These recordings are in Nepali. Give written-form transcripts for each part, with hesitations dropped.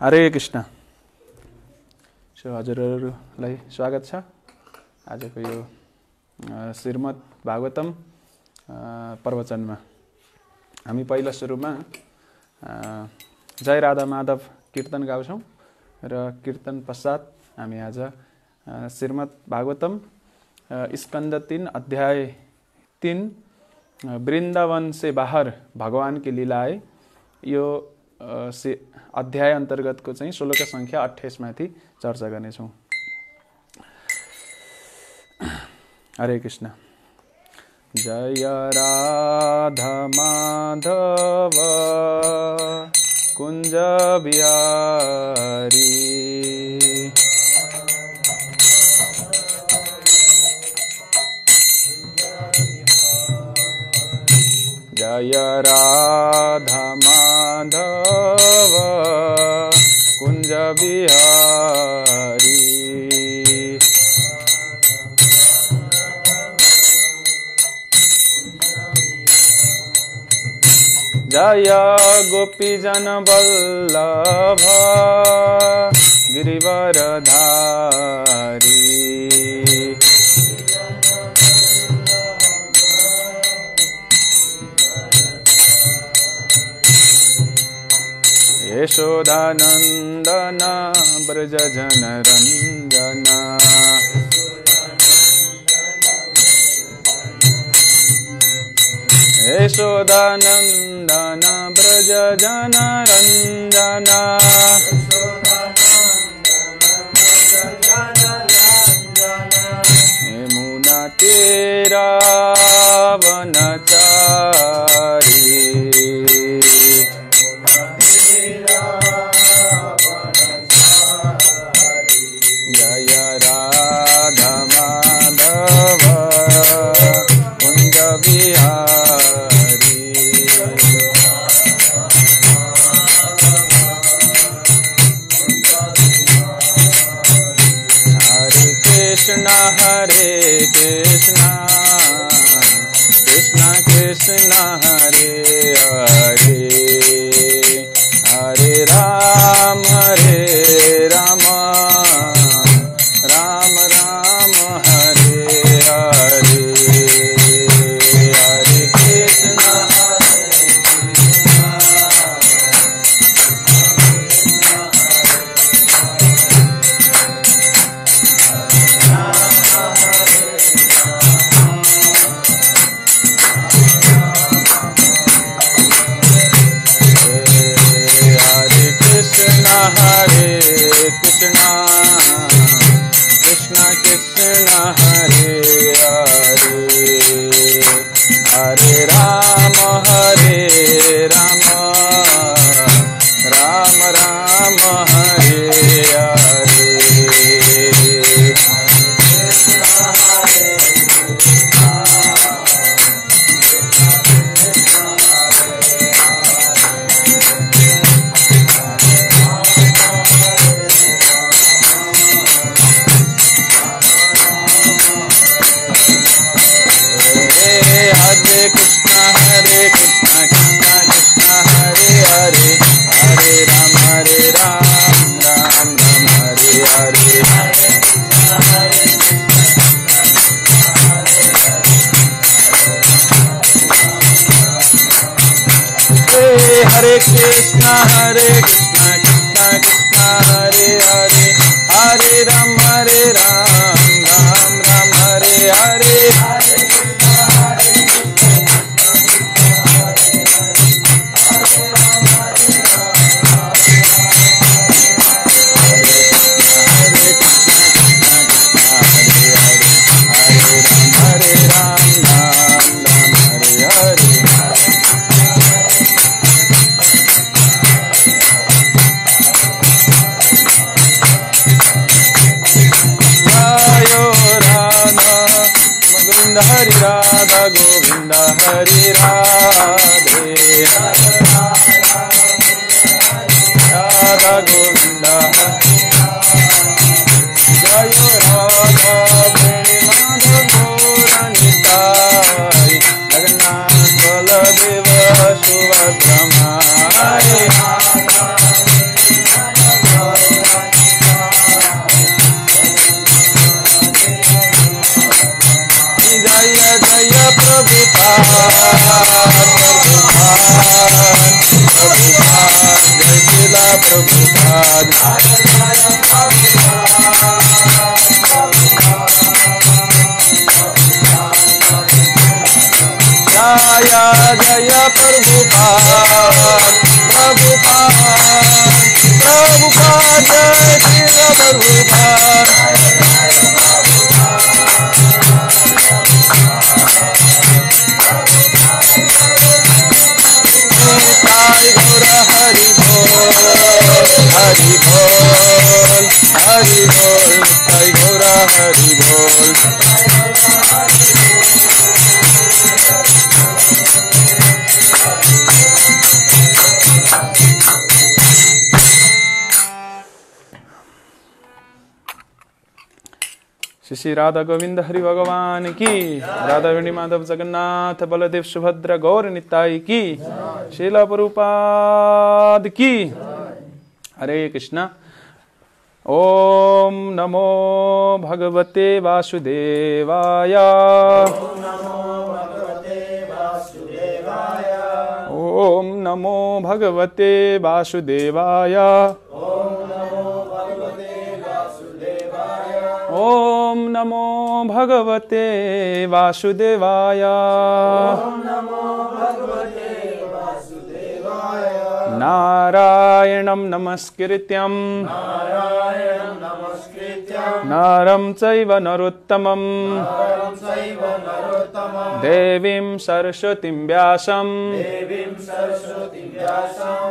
हरे कृष्ण। हजुरहरूलाई स्वागत छ आजको यो श्रीमद् भागवतम प्रवचनमा। हामी पहिला सुरुमा जय राधा माधव कीर्तन गाउँछौँ र कीर्तन पश्चात हामी आज श्रीमद् भागवतम स्कंद 3 अध्याय 3 वृंदावन से बाहर भगवान की लीलाएं यो अध्याय अन्तर्गतको चाहिँ श्लोक संख्या 28 माथि चर्चा गर्नेछौँ। हरे कृष्ण। जय राधा माधव कुंज बिहारी जय राधा माधव कुंज बिहारी जय गोपीजन वल्लभ गिरिवरधारी यशोदानंदन ब्रज जन रंजना यशोदानंदन ब्रज जन रंजना यमुना तेरा वनचारी हरे कृष्णा कृष्णा कृष्णा हरे हरे हरे राम राम राम हरे हरे हरे कृष्णा हरे कृष्णा कृष्णा कृष्णा हरे हरे हरे राम राम राम हरे हरे कृष्णा कृष्णा कृष्णा हरे हरे हरे राम राम राम हरे हरे हरे कृष्णा कृष्णा कृष्णा हरे हरे हरे राम राम राम हरे हरे श्री राधा गोविंद हरि भगवान की, राधा वेणी माधव जगन्नाथ बलदेव सुभद्रा गौर निताई की, श्रील प्रभुपाद की। हरे कृष्णा। ओम नमो भगवते वासुदेवाय। ओम नमो भगवते वासुदेवाय। ओम नमो भगवते वासुदेवाय। नारायणं नमस्कृत्यं नरं चैव नरोत्तमं देवीं सरस्वतीं व्यासं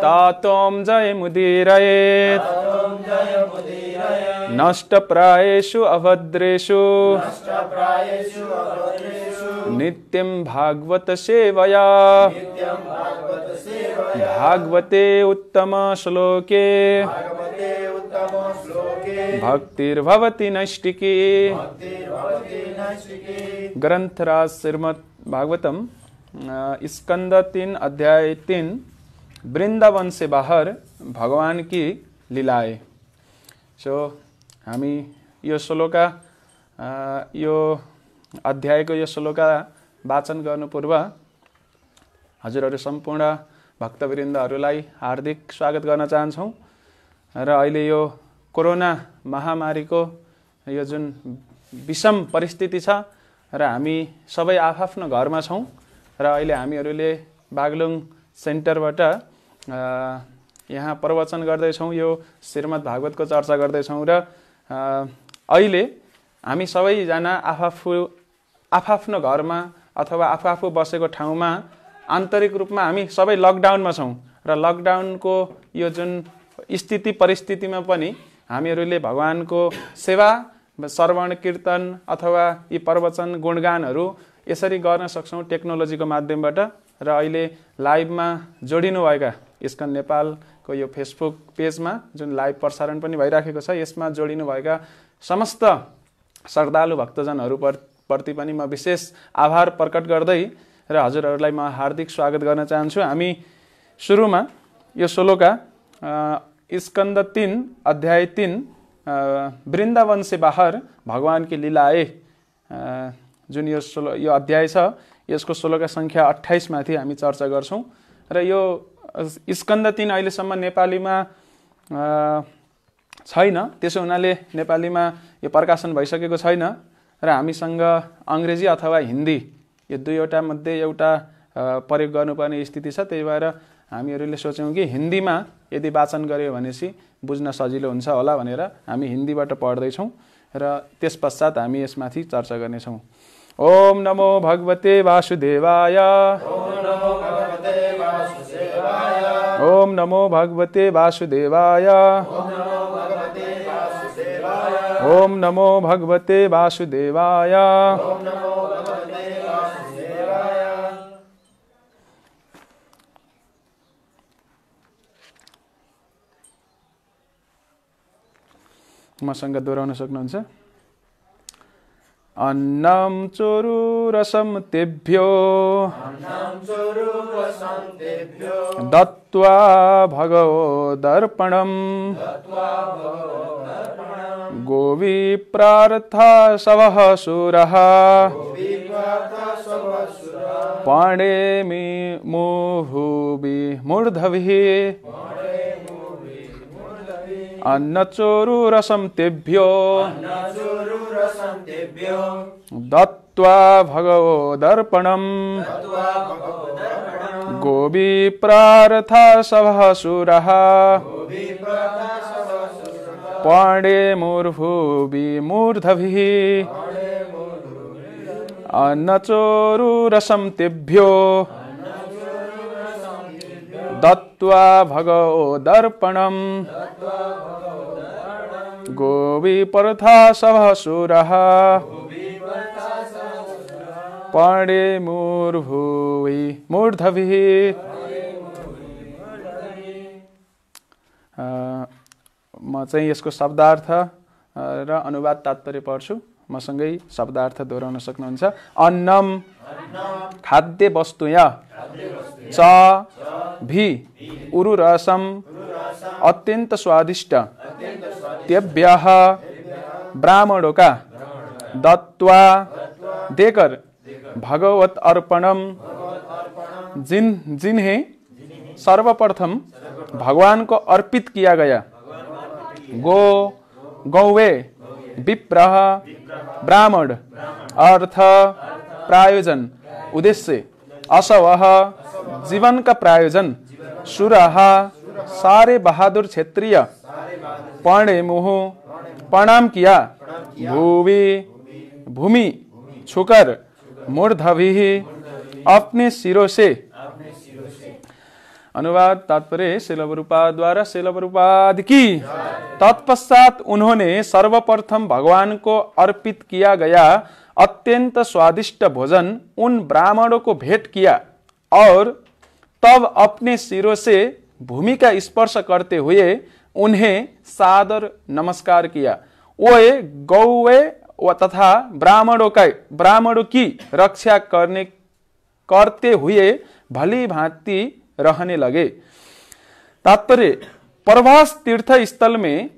ततो जयमुदीरयेत्। नष्टप्रायेषु अभद्रेषु नित्यं भागवत सेवया। भागवते उत्तम श्लोके भक्तिर्भवति नैष्टिकी। ग्रंथराज श्रीमद् भागवतम स्कंद 3 अध्याय 3 वृंदावन से बाहर भगवान की लीलाएं। हामी यो श्लोका यो अध्यायको यो श्लोका वाचन गर्नु पूर्व हजुरहरू सम्पूर्ण भक्तवृन्दहरूलाई हार्दिक स्वागत गर्न चाहन्छौँ। र अहिले यो कोरोना महामारीको यो जुन विषम परिस्थिति छ र हामी सबै आफआफ्नो घरमा छौँ र अहिले हामीहरूले बागलुङ सेन्टरबाट यहाँ प्रवचन गर्दैछौँ, यो श्रीमद् भागवतको चर्चा गर्दैछौँ। र अहिले हामी सबैजना आफआफ्नो घरमा अथवा आफू बसेको ठाउँमा आन्तरिक रूपमा हामी सबै लकडाउनमा छौँ र लकडाउनको यो जुन स्थिति परिस्थितिमा पनि हामीहरूले भगवानको सेवा, श्रवण कीर्तन अथवा यी प्रवचन गुणगानहरू यसरी गर्न सक्छौँ टेक्नोलोजीको माध्यमबाट। र अहिले लाइभमा जोडिनुभएका इस्कन नेपालको यो फेसबुक पेजमा जुन लाइभ प्रसारण पनि भइराखेको छ, यसमा जोडिनुभएका समस्त श्रद्धालु भक्तजनहरू प्रति पनि म विशेष आभार प्रकट गर्दै र हजुरहरूलाई म हार्दिक स्वागत गर्न चाहन्छु। हामी सुरुमा यो श्लोका स्कंद 3 अध्याय 3 वृंदावन से बाहर भगवान की लीलाएं जुन यो अध्याय छ, यसको श्लोका संख्या 28 माथि हामी चर्चा गर्छौं। र यो स्कंद 3 अहिलेसम्म नेपालीमा छैन, त्यसो हुनाले नेपालीमा यो प्रकाशन भइसकेको छैन र हामीसँग अंग्रेजी अथवा हिन्दी यो दुईवटा मध्ये एउटा प्रयोग गर्नुपर्ने स्थिति छ। त्यही भएर हामीहरूले सोच्यौं कि हिन्दीमा यदि वाचन गर्यो भनेपछि बुझ्न सजिलो हुन्छ होला भनेर हामी हिन्दीबाट पढ्दैछौं र त्यसपश्चात हामी यसमाथि चर्चा गर्नेछौं। ओम नमो भगवते वासुदेवाय। ओम नमो भगवते वासुदेवाय। ओम नमो भगवते वासुदेवाय। मसँग दोहोऱ्याउन सक्नुहुन्छ। अन्नम चोरु रसम तेभ्यो दत्त्वा भगवो दर्पणम गोविप्रार्था सवः सुरः पाणेमि मुहुबि मूर्धभिः अन्नचोरु रसम तेभ्यो दत्त्वा भगवो दर्पणम गोविप्रार्था सभासुरः पणे मूर्भुवि मूर्धभिः अन्नचोरुरसं तेभ्यो दत्त्वा भगवदर्पणम् गोविपर्था सभासुरः पणे मूर्भुवि मूर्धभिः। म चाहिँ यसको शब्दार्थ र अनुवाद तात्पर्य पढ्छु। मसँगै शब्दार्थ दोहोऱ्याउन सक्नुहुन्छ। अन्नम खाद्य वस्तु या च भी उरुरसम अत्यंत स्वादिष्ट तेभ्यः ब्राह्मणों का दत्वा देकर भगवत अर्पणम जिन्हें सर्वप्रथम भगवान को अर्पित किया गया। गौवे विप्रह ब्राह्मण अर्थ प्रायोजन उद्देश्य असवह जीवन का प्रायोजन सुरह सारे बहादुर क्षत्रिय पणे मुह प्रणाम किया भूमि छुकर मूर्धभि अपने सिरों से। अनुवाद तात्पर्य श्रील प्रभुपाद द्वारा श्रील प्रभुपाद की। तत्पश्चात उन्होंने सर्वप्रथम भगवान को अर्पित किया गया अत्यंत स्वादिष्ट भोजन उन ब्राह्मणों को भेंट किया और तब अपने सिरों से भूमि का स्पर्श करते हुए उन्हें सादर नमस्कार किया। वे गौवे तथा ब्राह्मणों की रक्षा करते हुए भली भांति रहने लगे। तात्पर्य प्रभास तीर्थ स्थल में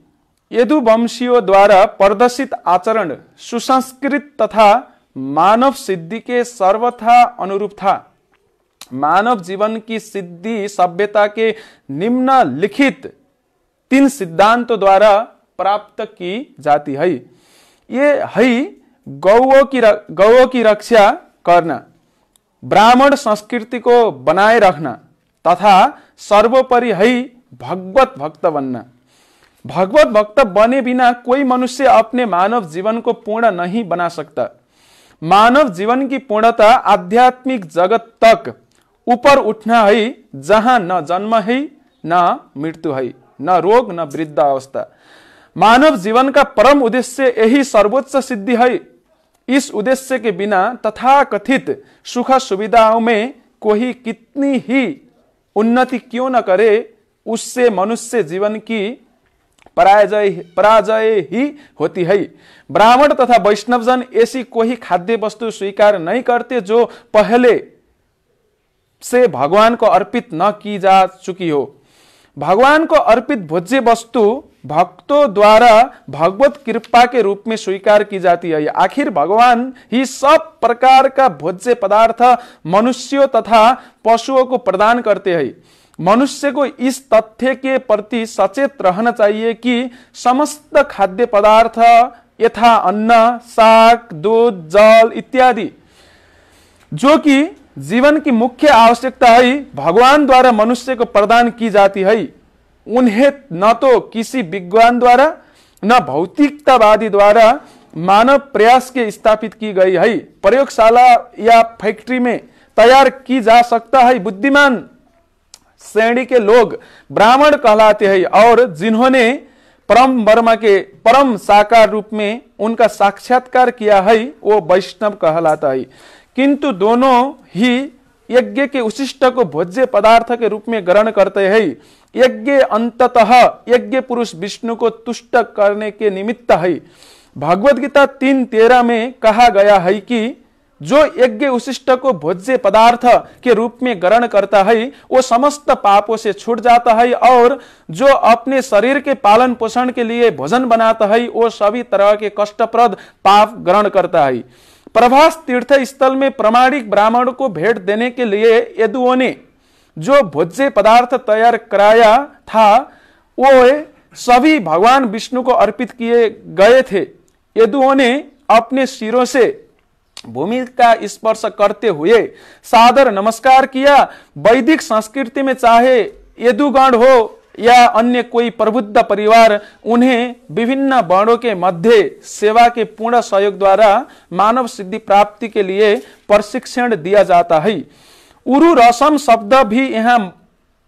यदुवंशियों द्वारा प्रदर्शित आचरण सुसंस्कृत तथा मानव सिद्धि के सर्वथा अनुरूप था। मानव जीवन की सिद्धि सभ्यता के निम्नलिखित 3 सिद्धांतों द्वारा प्राप्त की जाती है। ये है गौओं की रक्षा करना, ब्राह्मण संस्कृति को बनाए रखना तथा सर्वोपरि है भगवत भक्त बनना। भगवत भक्त बने बिना कोई मनुष्य अपने मानव जीवन को पूर्ण नहीं बना सकता। मानव जीवन की पूर्णता आध्यात्मिक जगत तक ऊपर उठना है, जहां न जन्म है न मृत्यु है, न रोग न वृद्ध अवस्था। मानव जीवन का परम उद्देश्य यही सर्वोच्च सिद्धि है। इस उद्देश्य के बिना तथाकथित सुख सुविधाओं में कोई कितनी ही उन्नति क्यों न करे, उससे मनुष्य जीवन की पराजय ही होती है। ब्राह्मण तथा वैष्णवजन ऐसी कोई खाद्य वस्तु स्वीकार नहीं करते जो पहले से भगवान को अर्पित न की जा चुकी हो। भगवान को अर्पित भोज्य वस्तु भक्तों द्वारा भगवत कृपा के रूप में स्वीकार की जाती है। आखिर भगवान ही सब प्रकार का भोज्य पदार्थ मनुष्यों तथा पशुओं को प्रदान करते हैं। मनुष्य को इस तथ्य के प्रति सचेत रहना चाहिए कि समस्त खाद्य पदार्थ यथा अन्न, शाक, दूध, जल इत्यादि जो कि जीवन की मुख्य आवश्यकता है, भगवान द्वारा मनुष्य को प्रदान की जाती है। उन्हें न तो किसी विद्वान द्वारा न भौतिकतावादी द्वारा मानव प्रयास के स्थापित की गई है। प्रयोगशाला या फैक्ट्री में तैयार की जा सकता है। बुद्धिमान श्रेणी के लोग ब्राह्मण कहलाते हैं और जिन्होंने परम ब्रह्म के परम साकार रूप में उनका साक्षात्कार किया है वो वैष्णव कहलाता है। किंतु दोनों ही यज्ञ के उशिष्ट को भोज्य पदार्थ के रूप में ग्रहण करते हैं। यज्ञ अंततः यज्ञ पुरुष विष्णु को तुष्ट करने के निमित्त है। भगवद गीता 3:13 में कहा गया है कि जो यज्ञ उशिष्ट को भोज्य पदार्थ के रूप में ग्रहण करता है वो समस्त पापों से छूट जाता है और जो अपने शरीर के पालन पोषण के लिए भोजन बनाता है वो सभी तरह के कष्टप्रद पाप ग्रहण करता है। प्रभास तीर्थ स्थल में प्रामाणिक ब्राह्मण को भेंट देने के लिए यदुओं ने जो भोज्य पदार्थ तैयार कराया था वो सभी भगवान विष्णु को अर्पित किए गए थे। यदुओं ने अपने सिरों से भूमि का स्पर्श करते हुए सादर नमस्कार किया। वैदिक संस्कृति में चाहे यदुगण हो या अन्य कोई प्रबुद्ध परिवार, उन्हें विभिन्न वर्णों के मध्य सेवा के पूर्ण सहयोग द्वारा मानव सिद्धि प्राप्ति के लिए प्रशिक्षण दिया जाता है। उरु रसम शब्द भी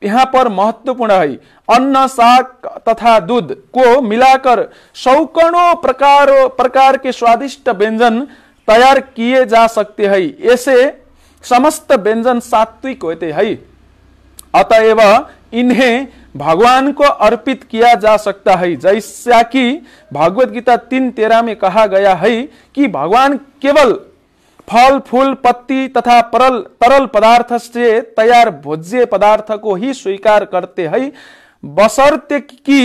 यहाँ पर महत्वपूर्ण है। अन्न, शाक तथा दूध को मिलाकर सैकड़ों प्रकार के स्वादिष्ट व्यंजन तैयार किए जा सकते हैं। ऐसे समस्त व्यंजन सात्विक होते हैं, अतएव इन्हें भगवान को अर्पित किया जा सकता है। जैसा कि भागवत गीता 3:13 में कहा गया है कि भगवान केवल फल, फूल, पत्ती तथा तरल पदार्थ से तैयार भोज्य पदार्थ को ही स्वीकार करते हैं, बशर्ते कि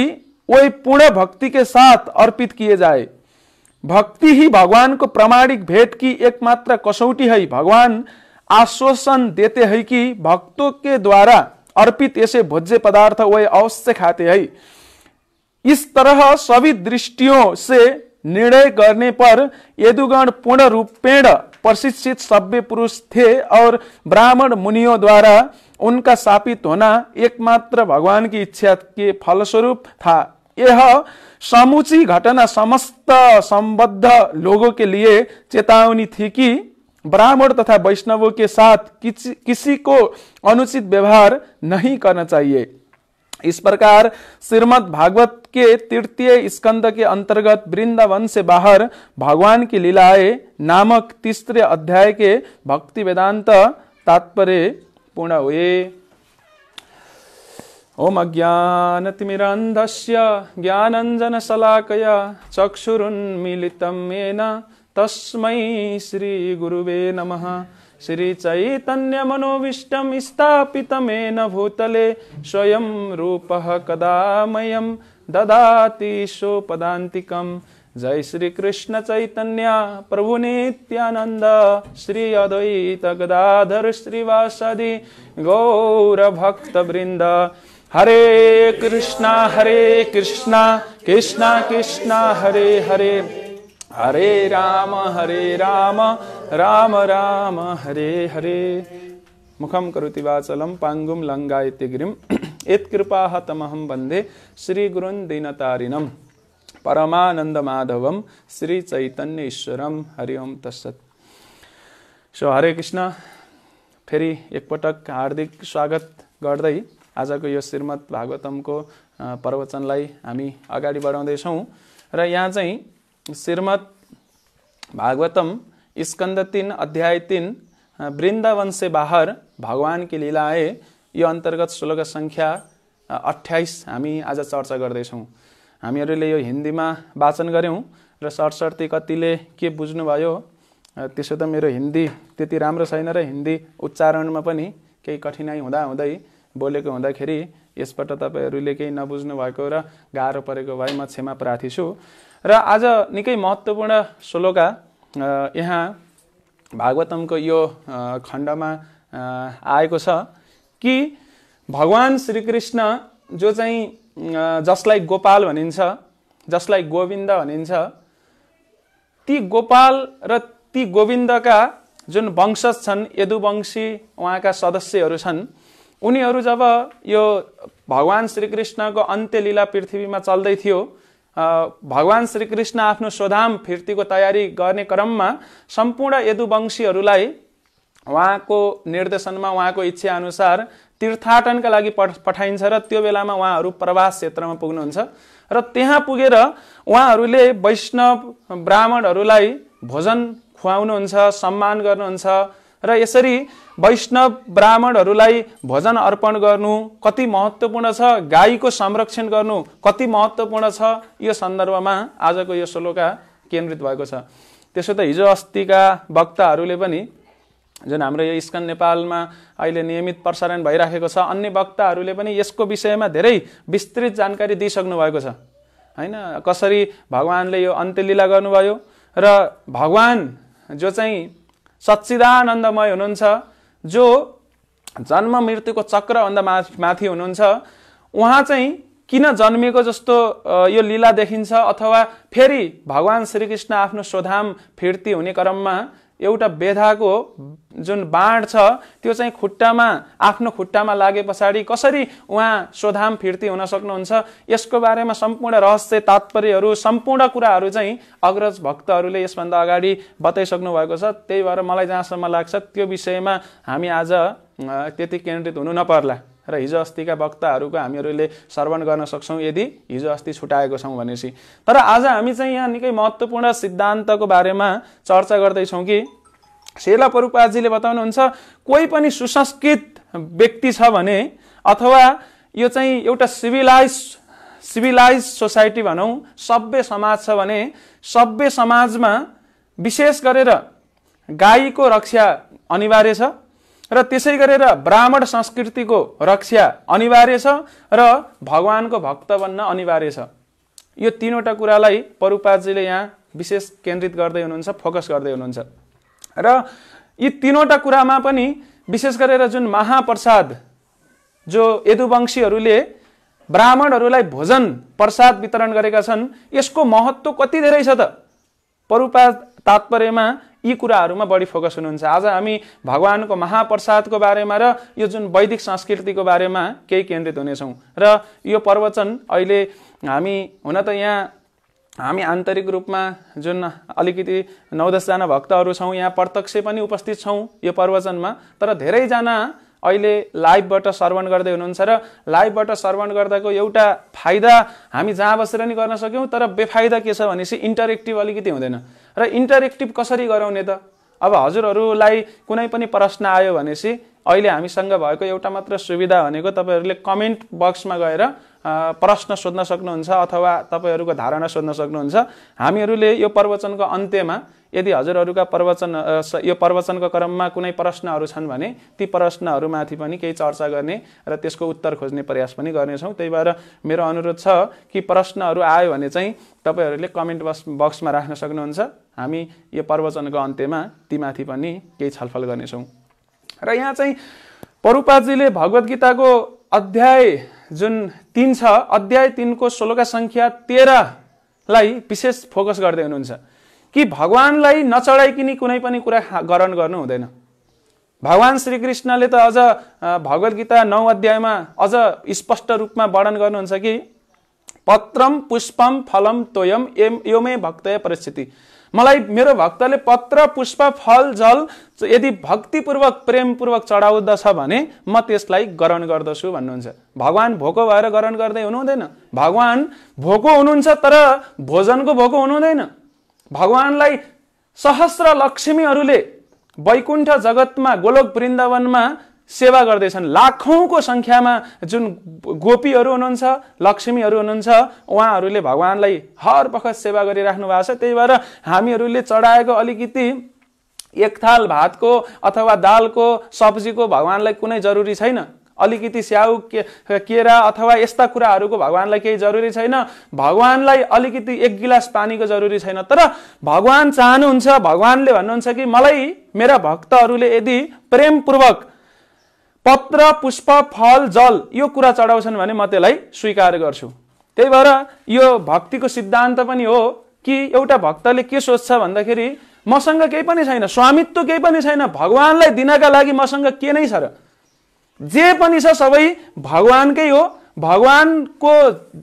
वही पूर्ण भक्ति के साथ अर्पित किए जाए। भक्ति ही भगवान को प्रामाणिक भेंट की एकमात्र कसौटी है। भगवान आश्वासन देते हैं कि भक्तों के द्वारा अर्पित ऐसे भोज्य पदार्थ वे अवश्य खाते हैं। इस तरह सभी दृष्टियों से निर्णय करने पर यदुगण पूर्ण रूपेण प्रशिक्षित सभ्य पुरुष थे और ब्राह्मण मुनियों द्वारा उनका शापित होना एकमात्र भगवान की इच्छा के फलस्वरूप था। यह समूची घटना समस्त संबद्ध लोगों के लिए चेतावनी थी कि ब्राह्मण तथा वैष्णवों के साथ किसी को अनुचित व्यवहार नहीं करना चाहिए। इस प्रकार श्रीमद् भागवत के 3 स्कंद के अंतर्गत वृंदावन से बाहर भगवान की लीलाएं नामक 3 अध्याय के भक्ति वेदांत तात्पर्य पूर्ण हुए। ओम अज्ञानतिमिरान्धस्य ज्ञानाञ्जनशलाकया चक्षुरुन्मीलितं येन तस्मै श्री गुरुवे नमः। श्री चैतन्य मनोविष्टं स्थापितं येन भूतले स्वयं रूपः कदा मह्यं ददाति सोपदान्तिकम्। जय श्री कृष्ण चैतन्य प्रभु नित्यानंद श्री अद्वैत गदाधर श्रीवासादि गौर भक्त वृंद। हरे कृष्णा कृष्णा कृष्णा हरे हरे, हरे राम राम राम हरे हरे। मुखम करोति वाचलम पांगुम लंघयते गिरिम यत्कृपाः तमहं वन्दे श्री गुरुन् दीनतारिणम् परमानंद माधवम श्री चैतन्य ईश्वरम। हरि ओम तत्सत। सो हरे कृष्ण, फेरि एकपटक हार्दिक स्वागत गर्दै आजको यो श्रीमद् भागवतमको प्रवचनलाई हामी अगाडि बढाउँदैछौँ। र यहाँ चाहिँ श्रीमद् भागवतम स्कंद 3 अध्याय 3 वृंदावन से बाहर भगवान की लीलाएं, यो अन्तर्गत श्लोक संख्या 28 हामी आज चर्चा गर्दैछौँ। हामीहरूले यो हिन्दीमा वाचन गऱ्यौँ र सर्टसर्ती कतिले के बुझ्नुभयो, त्यसो त मेरो हिन्दी त्यति राम्रो छैन र हिन्दी उच्चारणमा पनि केही कठिनाइ हुँदै बोलेको हुँदाखेरि यसबाट तपाईहरूले केही नबुझ्नु भएको र गाह्रो परेको भए म क्षमा प्रार्थी छु। र आज निकै महत्त्वपूर्ण श्लोका यहाँ भागवतमको यो खण्डमा आएको छ कि भगवान श्रीकृष्ण जो चाहिँ जसलाई गोपाल भनिन्छ, जसलाई गोविन्द भनिन्छ, ती गोपाल र ती गोविन्दका जुन वंशज छन्, यदुवंशी उहाँका सदस्यहरू छन्, उनीहरू जब यो भगवान श्रीकृष्णको अन्त्य लीला पृथ्वीमा चल्दै थियो, भगवान श्रीकृष्ण आफ्नो स्वधाम फिर्तीको तयारी गर्ने क्रममा सम्पूर्ण यदुवंशीहरूलाई उहाँको निर्देशनमा, उहाँको इच्छा अनुसार तीर्थाटनका लागि पठाइन्छ र त्यो बेलामा उहाँहरू प्रवास क्षेत्रमा पुग्नुहुन्छ र त्यहाँ पुगेर उहाँहरूले वैष्णव ब्राह्मणहरूलाई भोजन खुवाउनुहुन्छ, सम्मान गर्नुहुन्छ र यसरी वैष्णव ब्राह्मणहरूलाई भोजन अर्पण गर्नु कति महत्त्वपूर्ण छ, गाईको संरक्षण गर्नु कति महत्त्वपूर्ण छ, यो सन्दर्भमा आजको यो श्लोका केन्द्रित भएको छ। त्यसो त हिजो अस्तिका वक्ताहरूले पनि, जुन हाम्रो यो स्कन नेपालमा अहिले नियमित प्रसारण भइराखेको छ, अन्य वक्ताहरूले पनि यसको विषयमा धेरै विस्तृत जानकारी दिइसक्नु भएको छ हैन। कसरी भगवानले यो अन्त्यलीला गर्नुभयो र भगवान जो चाहिँ सच्चिदानन्दमय हुनुहुन्छ, जो जन्म मृत्युको चक्रभन्दा माथि हुनुहुन्छ, उहाँ चाहिँ किन जन्मिएको जस्तो यो लीला देखिन्छ, अथवा फेरि भगवान श्रीकृष्ण आफ्नो स्वधाम फिर्ती हुने क्रममा एउटा बेधाको जुन बाण छ त्यो चाहिँ खुट्टामा आफ्नो खुट्टामा लागे पछाडि कसरी उहाँ स्वधाम फिर्ती हुन सक्नुहुन्छ, यसको बारेमा सम्पूर्ण रहस्य तात्पर्यहरू सम्पूर्ण कुराहरू चाहिँ अग्रज भक्तहरूले यसभन्दा अगाडि बताइसक्नु भएको छ। त्यही भएर मलाई जहाँसम्म लाग्छ त्यो विषयमा हामी आज त्यति केन्द्रित हुनु नपर्ला र हिजो अस्तिका वक्ताहरूको हामीहरूले श्रवण गर्न सक्छौँ यदि हिजो अस्ति छुटाएको छौँ भनेपछि। तर आज हामी चाहिँ यहाँ निकै महत्त्वपूर्ण सिद्धान्तको बारेमा चर्चा गर्दैछौँ कि श्रील प्रभुपादजीले बताउनुहुन्छ कोही पनि सुसंस्कृत व्यक्ति छ भने अथवा यो चाहिँ एउटा सिभिलाइज सोसाइटी भनौँ, सभ्य समाज छ भने सभ्य समाजमा विशेष गरेर गाईको रक्षा अनिवार्य छ र त्यसै गरेर ब्राह्मण संस्कृतिको रक्षा अनिवार्य छ र भगवानको भक्त बन्न अनिवार्य छ। यो तीनवटा कुरालाई प्रभुपादजीले यहाँ विशेष केन्द्रित गर्दै हुनुहुन्छ, फोकस गर्दै हुनुहुन्छ र यी तीनवटा कुरामा पनि विशेष गरेर जुन महाप्रसाद जो यदुवंशीहरूले ब्राह्मणहरूलाई भोजन प्रसाद वितरण गरेका छन् यसको महत्त्व कति धेरै छ त प्रभुपाद तात्पर्यमा यी कुराहरूमा बढी फोकस हुनुहुन्छ। आज हामी भगवानको महाप्रसादको बारेमा र यो जुन वैदिक संस्कृतिको बारेमा केही केन्द्रित हुनेछौँ र यो प्रवचन अहिले हामी हुन त यहाँ हामी आन्तरिक रूपमा जुन अलिकति 9-10 जना भक्तहरू छौँ यहाँ प्रत्यक्ष पनि उपस्थित छौँ यो प्रवचनमा, तर धेरैजना अहिले लाइभबाट श्रवण गर्दै हुनुहुन्छ र लाइभबाट श्रवण गर्दाको एउटा फाइदा हामी जहाँ बसेर नि गर्न सक्यौँ, तर बेफाइदा के छ भनेपछि इन्टरेक्टिभ अलिकति हुँदैन र इन्टरेक्टिभ कसरी गराउने त। अब हजुरहरूलाई कुनै पनि प्रश्न आयो भनेपछि अहिले हामीसँग भएको एउटा मात्र सुविधा भनेको तपाईँहरूले कमेन्ट बक्समा गएर प्रश्न सोध्न सक्नुहुन्छ अथवा तपाईँहरूको धारणा सोध्न सक्नुहुन्छ। हामीहरूले यो प्रवचनको अन्त्यमा यदि हजुरहरूका यो प्रवचनको क्रममा कुनै प्रश्नहरू छन् भने ती प्रश्नहरूमाथि पनि केही चर्चा गर्ने र त्यसको उत्तर खोज्ने प्रयास पनि गर्नेछौँ। त्यही भएर मेरो अनुरोध छ कि प्रश्नहरू आयो भने चाहिँ तपाईँहरूले कमेन्ट बक्समा राख्न सक्नुहुन्छ। हामी यो प्रवचनको अन्त्यमा तीमाथि पनि केही छलफल गर्नेछौँ। र यहाँ चाहिँ प्रभुपादजीले भगवत गीताको अध्याय जुन 3 छ, अध्याय 3 को श्लोका संख्या 13 लाई विशेष फोकस गर्दै हुनुहुन्छ कि भगवानलाई नचढाइकिनी कुनै पनि कुरा ग्रहण गर्नु हुँदैन। भगवान श्री कृष्णले त अझ भगवत गीता 9 अध्यायमा अझ स्पष्ट रूपमा वर्णन गर्नुहुन्छ कि पत्रम पुष्पम फलम तोयम योमे भक्तय परिस्थिति, मलाई मेरो भक्तले पत्र पुष्प फल जल यदि भक्तिपूर्वक प्रेमपूर्वक चढाउँदछ भने म त्यसलाई ग्रहण गर्दछु भन्नुहुन्छ। भगवान भोको भएर ग्रहण गर्दै हुनुहुँदैन, भगवान भोको हुनुहुन्छ तर भोजनको भोको हुनुहुँदैन। भगवानलाई सहस्र लक्ष्मीहरूले वैकुण्ठ जगतमा गोलोक वृन्दावनमा सेवा गर्दैछन्। लाखौंको संख्यामा जुन गोपीहरू हुनुहुन्छ, लक्ष्मीहरू हुनुहुन्छ, उहाँहरूले भगवानलाई हर बखत सेवा गरिराख्नु भएको छ। त्यही भएर हामीहरूले चढाएको अलिकति एक थाल भातको अथवा दालको सब्जीको भगवानलाई कुनै जरुरी छैन। अलिकति स्याउ केरा अथवा यस्ता कुराहरूको भगवानलाई केही जरुरी छैन। भगवानलाई अलिकति एक गिलास पानीको जरुरी छैन। तर भगवान चाहनुहुन्छ, भगवानले भन्नुहुन्छ कि मलाई मेरा भक्तहरूले यदि प्रेमपूर्वक पत्र पुष्प फल जल यो कुरा चढाउँछन् भने म त्यसलाई स्वीकार गर्छु। त्यही भएर यो भक्तिको सिद्धान्त पनि हो कि एउटा भक्तले के सोच्छ भन्दाखेरि मसँग केही पनि छैन, स्वामित्व केही पनि छैन, भगवानलाई दिनका लागि मसँग के नै छ र, जे पनि छ सबै भगवानकै हो। भगवानको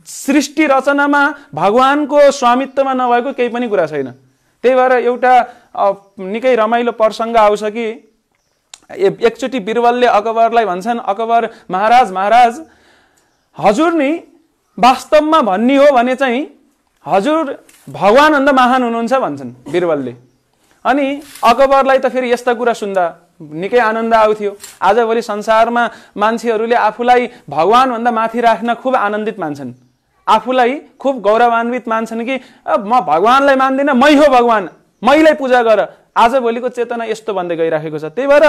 सृष्टि रचनामा भगवानको स्वामित्वमा नभएको केही पनि कुरा छैन। त्यही भएर एउटा निकै रमाइलो प्रसङ्ग आउँछ कि एकचोटि बिरबलले अकबरलाई भन्छन्, अकबर महाराज हजुर नि वास्तवमा भन्ने हो भने चाहिँ हजुर भगवान भन्दा महान हुनुहुन्छ भन्छन् बिरबलले। अनि अकबरलाई त फेरि यस्ता कुरा सुन्दा निकै आनन्द आउँथ्यो। आजभोलि संसारमा मान्छेहरूले आफूलाई भगवान भन्दा माथि राख्न खुब आनन्दित मान्छन्, आफूलाई खुब गौरवान्वित मान्छन् कि म भगवानलाई मान्दिनँ, मै हो भगवान, मैलाई पूजा गर। आजभोलिको चेतना यस्तो बन्दै गइराखेको छ। त्यही भएर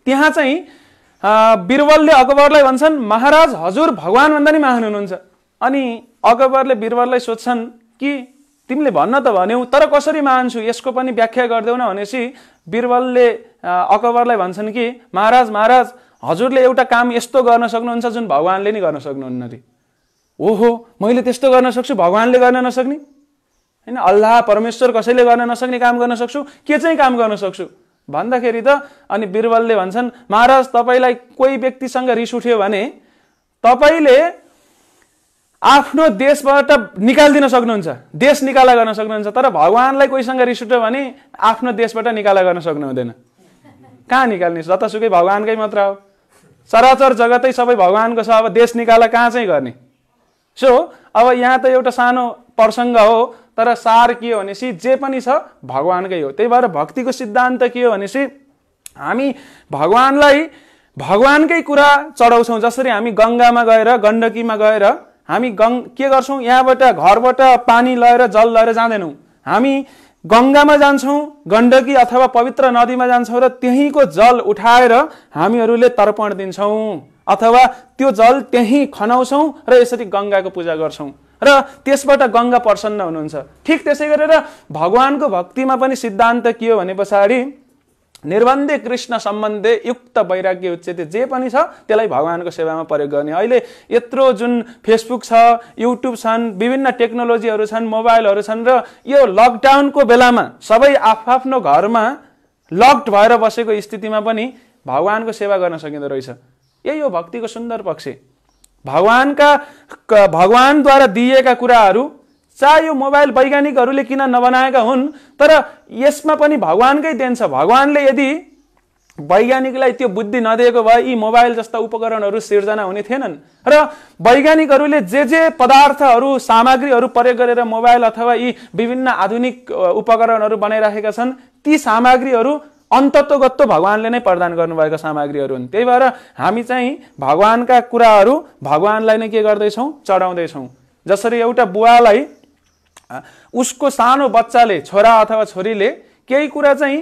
त्यहाँ चाहिँ बिरबलले अकबरलाई भन्छन् महाराज हजुर भगवान भन्दा नि महान हुनुहुन्छ। अनि अकबरले बिरबललाई सोध्छन् कि तिमीले भन्न त भन्यौ तर कसरी मान्छु यसको पनि व्याख्या गर्दैौ न भनेपछि बिरबलले अकबरलाई भन्छन् कि महाराज हजुरले एउटा काम यस्तो गर्न सक्नुहुन्छ जुन भगवानले नि गर्न सक्नुहुन्न रे। ओहो मैले त्यस्तो गर्न सक्छु भगवानले गर्न नसक्ने, हैन अल्लाह परमेश्वर कसैले गर्न नसक्ने काम गर्न सक्छु के चाहिँ काम गर्न सक्छु भन्दाखेरि त अनि बिरबलले भन्छन् महाराज तपाईलाई कोही व्यक्तिसँग रिस उठ्यो भने तपाईले आफ्नो देशबाट निकाल्दिन सक्नुहुन्छ देश निकाला गर्न सक्नुहुन्छ तर भगवानलाई कोहीसँग रिस उठ्यो भने आफ्नो देशबाट निकाला गर्न सक्नु हुँदैन कहाँ निकाल्ने जतासुकै भगवानकै मात्र हो चराचर जगतै सबै भगवानको छ अब देश निकाला कहाँ चाहिँ गर्ने सो अब यहाँ त एउटा सानो प्रसंग हो तर सार के हो भनेसी जे पनि छ भगवानकै हो त्यही भएर भक्तिको सिद्धान्त के हो भनेसी हामी भगवानलाई भगवानकै कुरा चढाउँछौं जसरी हामी गंगामा गएर गण्डकीमा गएर हामी के गर्छौं यहाँबाट घरबाट पानी लिएर जल लिएर जाँदैनौं हामी गंगामा जान्छौं गण्डकी अथवा पवित्र नदीमा जान्छौं र त्यहीको जल उठाएर हामीहरूले तर्पण दिन्छौं अथवा त्यो जल त्यही खनाउँछौं र यसरी गंगाको पूजा गर्छौं र त्यसबाट गंगा प्रसन्न हुनुहुन्छ ठीक त्यसै गरेर भगवानको भक्तिमा पनि सिद्धान्त के हो भने पछाडी निर्बन्धे कृष्ण सम्बन्धे युक्त वैराग्य उच्यते जे पनि छ त्यसलाई भगवानको सेवामा प्रयोग गर्ने अहिले यत्रो जुन फेसबुक छ युट्युब छन् विभिन्न टेक्नोलोजीहरु छन् मोबाइलहरु छन् र यो लकडाउनको बेलामा सबै आफ्नो घरमा लक्ड भएर बसेको स्थितिमा पनि भगवानको सेवा गर्न सकिँदो रहेछ यही हो भक्तिको सुन्दर पक्ष भगवानद्वारा दिएका कुराहरू चाहे यो मोबाइल वैज्ञानिकहरूले किन नबनाएका हुन् तर यसमा पनि भगवानकै देन छ भगवानले यदि वैज्ञानिकलाई त्यो बुद्धि नदिएको भए यी मोबाइल जस्ता उपकरणहरू सिर्जना हुने थिएनन् र वैज्ञानिकहरूले जे पदार्थहरू सामग्रीहरू प्रयोग गरेर मोबाइल अथवा यी विभिन्न आधुनिक उपकरणहरू बनाइराखेका छन् ती सामग्रीहरू अन्ततोगत्तो भगवानले नै प्रदान गर्नुभएका सामग्रीहरू हुन् त्यही भएर हामी चाहिँ भगवानका कुराहरू भगवानलाई नै के गर्दैछौं चढाउँदैछौं जसरी एउटा बुवालाई उसको सानो बच्चाले छोरा अथवा छोरीले केही कुरा चाहिँ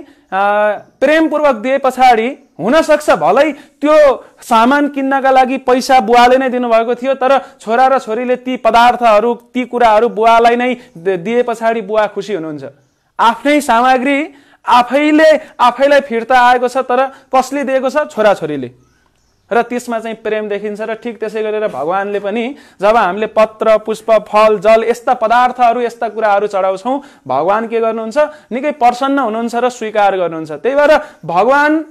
प्रेमपूर्वक दिए पछाडी हुन सक्छ भलै त्यो सामान किन्नका लागि पैसा बुवाले नै दिनुभएको थियो तर छोरा र छोरीले ती पदार्थहरू ती कुराहरू बुवालाई नै दिए पछाडी बुवा खुसी हुनुहुन्छ आफ्नै सामग्री आफैलाई फिर्ता आएको छ तर कसले दिएको छ छोरा छोरीले र त्यसमा चाहिँ प्रेम देखिन्छ र ठीक त्यसै गरेर भगवानले पनि जब हामीले पत्र पुष्प फल जल यस्ता पदार्थहरू यस्ता कुराहरू चढाउँछौं भगवान के गर्नुहुन्छ निकै प्रसन्न हुनुहुन्छ र स्वीकार गर्नुहुन्छ त्यही भएर भगवान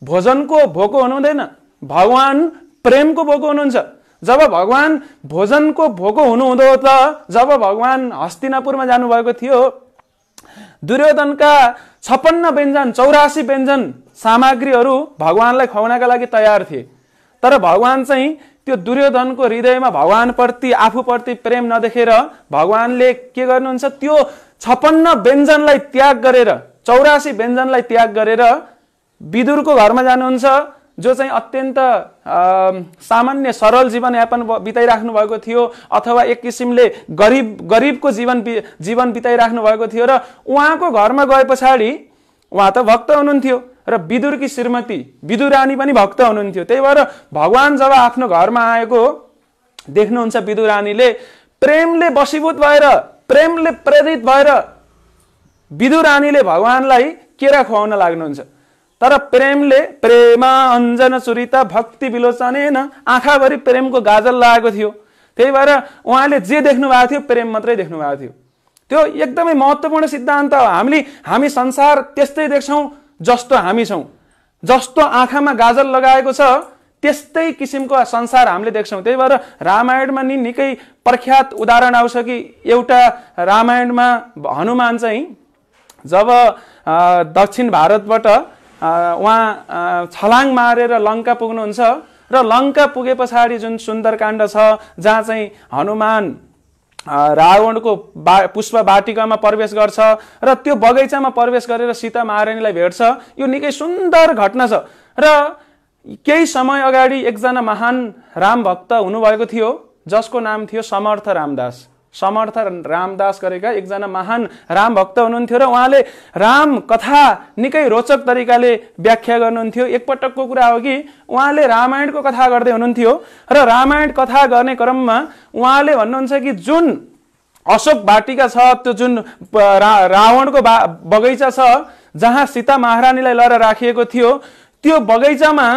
भोजनको भोको हुनुहुँदैन भगवान प्रेमको भोको हुनुहुन्छ जब भगवान भोजनको भोको हुनुहुँदो त जब भगवान हस्तिनापुरमा जानुभएको थियो दुर्योधनका 56 व्यञ्जन 84 व्यञ्जन सामग्रीहरू भगवानलाई खुवाउनका लागि तयार थिए तर भगवान चाहिँ त्यो दुर्योधनको हृदयमा भगवानप्रति आफूप्रति प्रेम नदेखेर भगवानले के गर्नुहुन्छ त्यो 56 व्यञ्जनलाई त्याग गरेर 84 व्यञ्जनलाई त्याग गरेर विदुरको घरमा जानुहुन्छ जो चाहिँ अत्यन्त सामान्य सरल जीवन यापन बिताइराख्नु भएको थियो अथवा एक किसिमले गरीबको जीवन बिताइराख्नु भएको थियो र उहाँको घरमा गए पछाडी उहाँ त भक्त हुनुहुन्थ्यो र विदुरकी श्रीमती विदुरानी पनि भक्त हुनुहुन्थ्यो त्यही भएर भगवान जब आफ्नो घरमा आएको देख्नुहुन्छ विदुरानीले प्रेमले वशीभूत भएर प्रेमले प्रेरित भएर विदुरानीले भगवानलाई केरा खुवाउन लाग्नुहुन्छ तर प्रेमले प्रेमा अञ्जन चुरिता भक्ति विलोचनेन आँखाभरि प्रेमको गाजल लागेको थियो त्यही भएर उहाँले जे देख्नु भएको थियो प्रेम मात्रै देख्नु भएको थियो त्यो एकदमै महत्त्वपूर्ण सिद्धान्त हो हामी संसार त्यस्तै देख्छौं जस्तो हामी छौं जस्तो आँखामा गाजल लगाएको छ त्यस्तै किसिमको संसार हामीले देख्छौं त्यही भएर रामायणमा नि निकै प्रख्यात उदाहरण आउँछ कि एउटा रामायणमा हनुमान चाहिँ जब दक्षिण भारतबाट उहाँ छलाङ मारेर लंका पुग्नुहुन्छ र लंका पुगे पछाडी जुन सुन्दरकाण्ड छ जहाँ चाहिँ हनुमान रावणको पुष्प वाटिकामा प्रवेश गर्छ र त्यो बगैँचामा प्रवेश गरेर सीता महारानीलाई भेट्छ यो निकै सुन्दर घटना छ र केही समय अगाडि एकजना महान राम भक्त हुनुभएको थियो जसको नाम थियो समर्थ रामदास गरेका एकजना महान राम भक्त हुनुहुन्थ्यो र उहाँले राम कथा निकै रोचक तरिकाले व्याख्या गर्नुहुन्थ्यो एकपटकको कुरा हो कि उहाँले रामायणको कथा गर्दै हुनुहुन्थ्यो र रामायण कथा गर्ने क्रममा उहाँले भन्नुहुन्छ कि जुन अशोक वाटिका छ त्यो जुन रावणको बगैँचा छ जहाँ सीता महारानीलाई लिएर राखिएको थियो त्यो बगैँचामा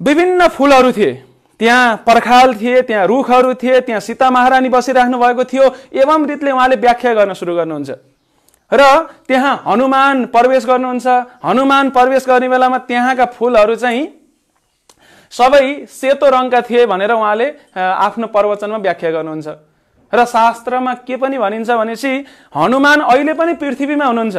विभिन्न फूलहरू थिए त्यहाँ पर्खाल थिए, त्यहाँ रुखहरू थिए, त्यहाँ सीता महारानी बसिराख्नु भएको थियो। एवं रीतिले उहाँले व्याख्या गर्न सुरु गर्नुहुन्छ र त्यहाँ हनुमान प्रवेश गर्नुहुन्छ। हनुमान प्रवेश गर्ने बेलामा त्यहाँका फूलहरू चाहिँ सबै सेतो रङका थिए भनेर उहाँले आफ्नो प्रवचनमा व्याख्या गर्नुहुन्छ। र शास्त्रमा के पनि भनिन्छ भनेपछि हनुमान अहिले पनि पृथ्वीमा हुनुहुन्छ।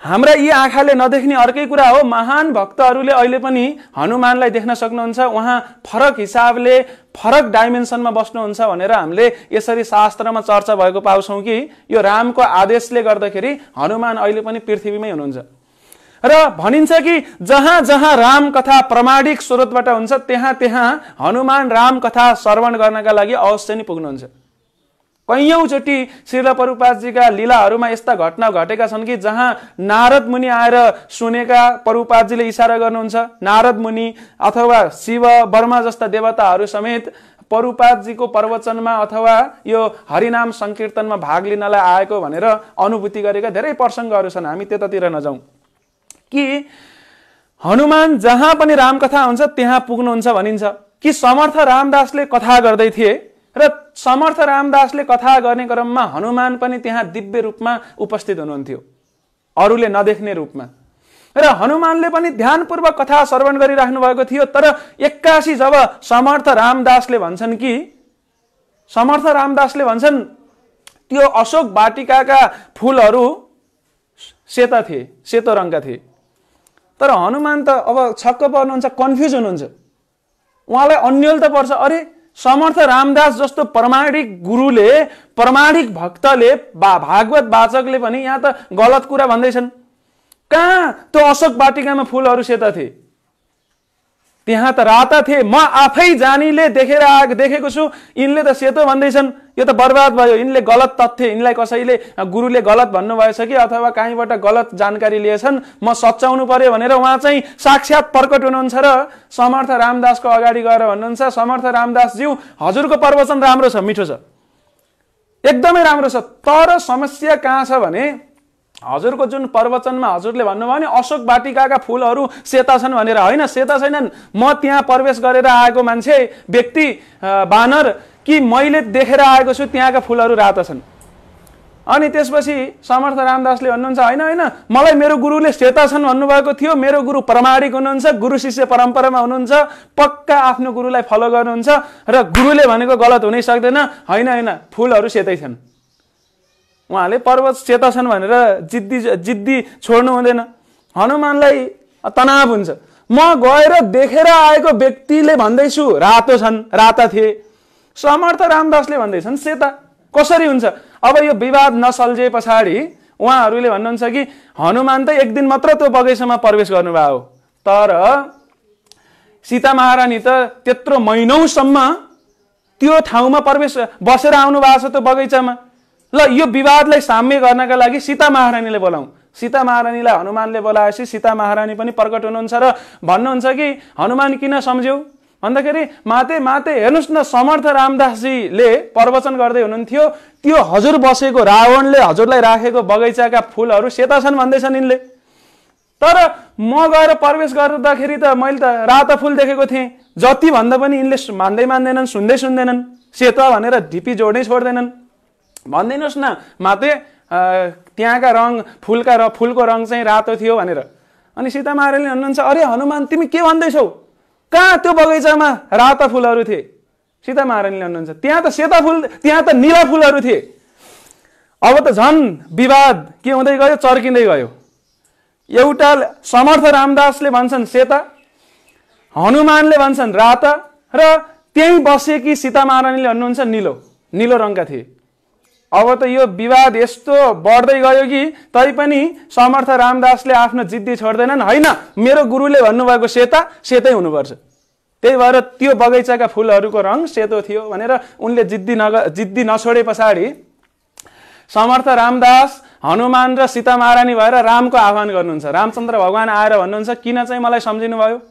हाम्रा यी आँखाले नदेख्ने अर्कै कुरा हो, महान भक्तहरूले अहिले पनि हनुमानलाई देख्न सक्नुहुन्छ। उहाँ फरक हिसाबले फरक डाइमेन्सनमा बस्नुहुन्छ भनेर हामीले यसरी शास्त्रमा चर्चा भएको पाउँछौँ कि यो रामको आदेशले गर्दाखेरि हनुमान अहिले पनि पृथ्वीमै हुनुहुन्छ। र भनिन्छ कि जहाँ जहाँ राम कथा प्रमाणिक स्रोतबाट हुन्छ त्यहाँ त्यहाँ हनुमान राम कथा श्रवण गर्नका लागि अवश्य नै पुग्नुहुन्छ। कैयौँचोटि श्रील प्रभुपादजीका लीलाहरूमा यस्ता घटना घटेका छन् कि जहाँ नारद मुनि आएर सुनेका प्रभुपादजीले इशारा गर्नुहुन्छ। नारद मुनि अथवा शिव वर्मा जस्ता देवताहरू समेत प्रभुपादजीको प्रवचनमा अथवा यो हरिनाम संकीर्तनमा भाग लिनलाई आएको भनेर अनुभूति गरेका धेरै प्रसङ्गहरू छन्। हामी त्यतातिर नजाउँ कि हनुमान जहाँ पनि रामकथा हुन्छ त्यहाँ पुग्नुहुन्छ भनिन्छ कि समर्थ रामदासले कथा गर्दै थिए र समर्थ रामदासले कथा गर्ने क्रममा हनुमान पनि त्यहाँ दिव्य रूपमा उपस्थित हुनुहुन्थ्यो, अरूले नदेख्ने रूपमा। र हनुमानले पनि ध्यानपूर्वक कथा श्रवण गरिराख्नु भएको थियो। तर एक्कासी जब समर्थ रामदासले भन्छन् त्यो अशोक वाटिकाका फूलहरू सेता थिए, सेतो रङका थिए। तर हनुमान त अब छक्क पर्नुहुन्छ, कन्फ्युज हुनुहुन्छ। उहाँलाई अन्यल त पर्छ, अरे समर्थ रामदास जस्तो प्रमाणिक गुरुले, प्रमाणिक भक्तले, भागवत वाचकले पनि यहाँ त गलत कुरा भन्दैछन्। कहाँ त्यो अशोक वाटिकामा फूलहरू सेता थिए, त्यहाँ त राता थिए। म आफै जानीले देखेको छु, यिनले त सेतो भन्दैछन्, यो त बर्बाद भयो। यिनले गलत तथ्य, यिनलाई कसैले गुरुले गलत भन्नुभएछ कि अथवा कहीँबाट गलत जानकारी लिएछन्, म सच्याउनु पर्यो भनेर उहाँ चाहिँ साक्षात प्रकट हुनुहुन्छ र समर्थ रामदासको अगाडि गएर भन्नुहुन्छ, समर्थ रामदासज्यू हजुरको प्रवचन राम्रो छ, मिठो छ, एकदमै राम्रो छ। तर समस्या कहाँ छ भने हजुरको जुन प्रवचनमा हजुरले भन्नुभयो नि अशोक वाटिकाका फूलहरू सेता छन् भनेर, होइन, सेता छैनन्। म त्यहाँ प्रवेश गरेर आएको मान्छे, व्यक्ति, बानर कि मैले देखेर आएको छु त्यहाँका फूलहरू राता छन्। अनि त्यसपछि समर्थ रामदासले भन्नुहुन्छ, होइन होइन, मलाई मेरो गुरुले सेता छन् भन्नुभएको थियो। मेरो गुरु प्रमाणिक हुनुहुन्छ, गुरु शिष्य परम्परामा हुनुहुन्छ, पक्का आफ्नो गुरुलाई फलो गर्नुहुन्छ र गुरुले भनेको गलत हुनै सक्दैन। होइन होइन, फूलहरू सेतै छन्। उहाँले पर्वत सेता छन् भनेर जिद्दी छोड्नु हुँदैन। हनुमानलाई तनाव हुन्छ, म गएर देखेर आएको व्यक्तिले भन्दैछु रातो छन्, राता थिए, समर्थ रामदासले भन्दैछन् सेता, कसरी हुन्छ? अब यो विवाद नसल्झे पछाडि उहाँहरूले भन्नुहुन्छ कि हनुमान त एक दिन मात्र त्यो बगैँचामा प्रवेश गर्नुभयो, तर सीता महारानी त त्यत्रो महिनौसम्म त्यो ठाउँमा बसेर आउनु भएको छ त्यो बगैँचामा। ल यो विवादलाई साम्य गर्नका लागि सीता महारानीले बोलाउँ। सीता महारानीलाई हनुमानले बोलाएपछि सीता महारानी पनि प्रकट हुनुहुन्छ र भन्नुहुन्छ कि हनुमान किन सम्झ्यौ भन्दाखेरि, माते हेर्नुहोस् न, समर्थ रामदासजीले प्रवचन गर्दै हुनुहुन्थ्यो, त्यो हजुर बसेको रावणले हजुरलाई राखेको बगैँचाका फूलहरू सेता छन् भन्दैछन् यिनले। तर म गएर प्रवेश गर्दाखेरि त मैले त राता फूल देखेको थिएँ। जति भन्दा पनि यिनले मान्दैनन्, सुन्दैनन्, सेता भनेर ढिपी जोड्नै छोड्दैनन्। भनिदिनुहोस् न माते, त्यहाँका रङ, फूलको रङ चाहिँ रातो थियो भनेर। अनि सीता महारानीले भन्नुहुन्छ, अरे हनुमान तिमी के भन्दैछौ, कहाँ त्यो बगैँचामा राता फूलहरू थिए? सीता महारानीले भन्नुहुन्छ, त्यहाँ त सेता फूल, त्यहाँ त नीला फूलहरू थिए। अब त झन् विवाद के हुँदै गयो, चर्किँदै गयो। एउटा समर्थ रामदासले भन्छन् सेता, हनुमानले भन्छन् राता, र त्यही बसेकी सीता महारानीले भन्नुहुन्छ नीलो रङका थिए। अब त यो विवाद यस्तो बढ्दै गयो कि तैपनि समर्थ रामदासले आफ्नो जिद्दी छोड्दैनन्। होइन, मेरो गुरुले भन्नुभएको सेतै हुनुपर्छ, त्यही भएर त्यो बगैँचाका फूलहरूको रङ सेतो थियो भनेर उनले जिद्दी नछोडे पछाडि समर्थ रामदास हनुमान र सीता महारानी भएर रामको आह्वान गर्नुहुन्छ। रामचन्द्र भगवान आएर भन्नुहुन्छ, किन चाहिँ मलाई सम्झिनु भयो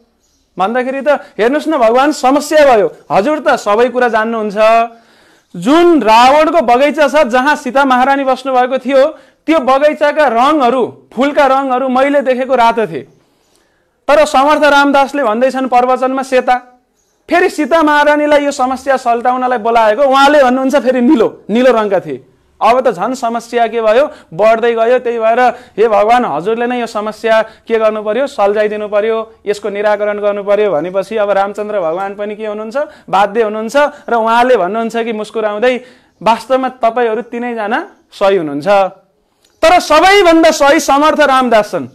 भन्दाखेरि त हेर्नुहोस् न भगवान, समस्या भयो। हजुर त सबै कुरा जान्नुहुन्छ, जुन रावणको बगैँचा छ जहाँ सीता महारानी बस्नु भएको थियो, त्यो बगैँचाका रङहरू, फूलका रङहरू मैले देखेको रातो थिए। तर समर्थ रामदासले भन्दैछन् प्रवचनमा सेता। फेरि सीता महारानीलाई यो समस्या सल्टाउनलाई बोलाएको, उहाँले भन्नुहुन्छ फेरि निलो निलो रङका थिए। अब त झन् समस्या के भयो, बढ्दै गयो। त्यही भएर हे भगवान, हजुरले नै यो समस्या के गर्नु पर्यो, सल्झाइदिनु पर्यो, यसको निराकरण गर्नु पर्यो भनेपछि अब रामचन्द्र भगवान पनि के हुनुहुन्छ, बाध्य हुनुहुन्छ। र उहाँले भन्नुहुन्छ कि मुस्कुराउँदै, वास्तवमा तपाईहरू तीनैजना सही हुनुहुन्छ, तर सबैभन्दा सही समर्थ रामदास छन्।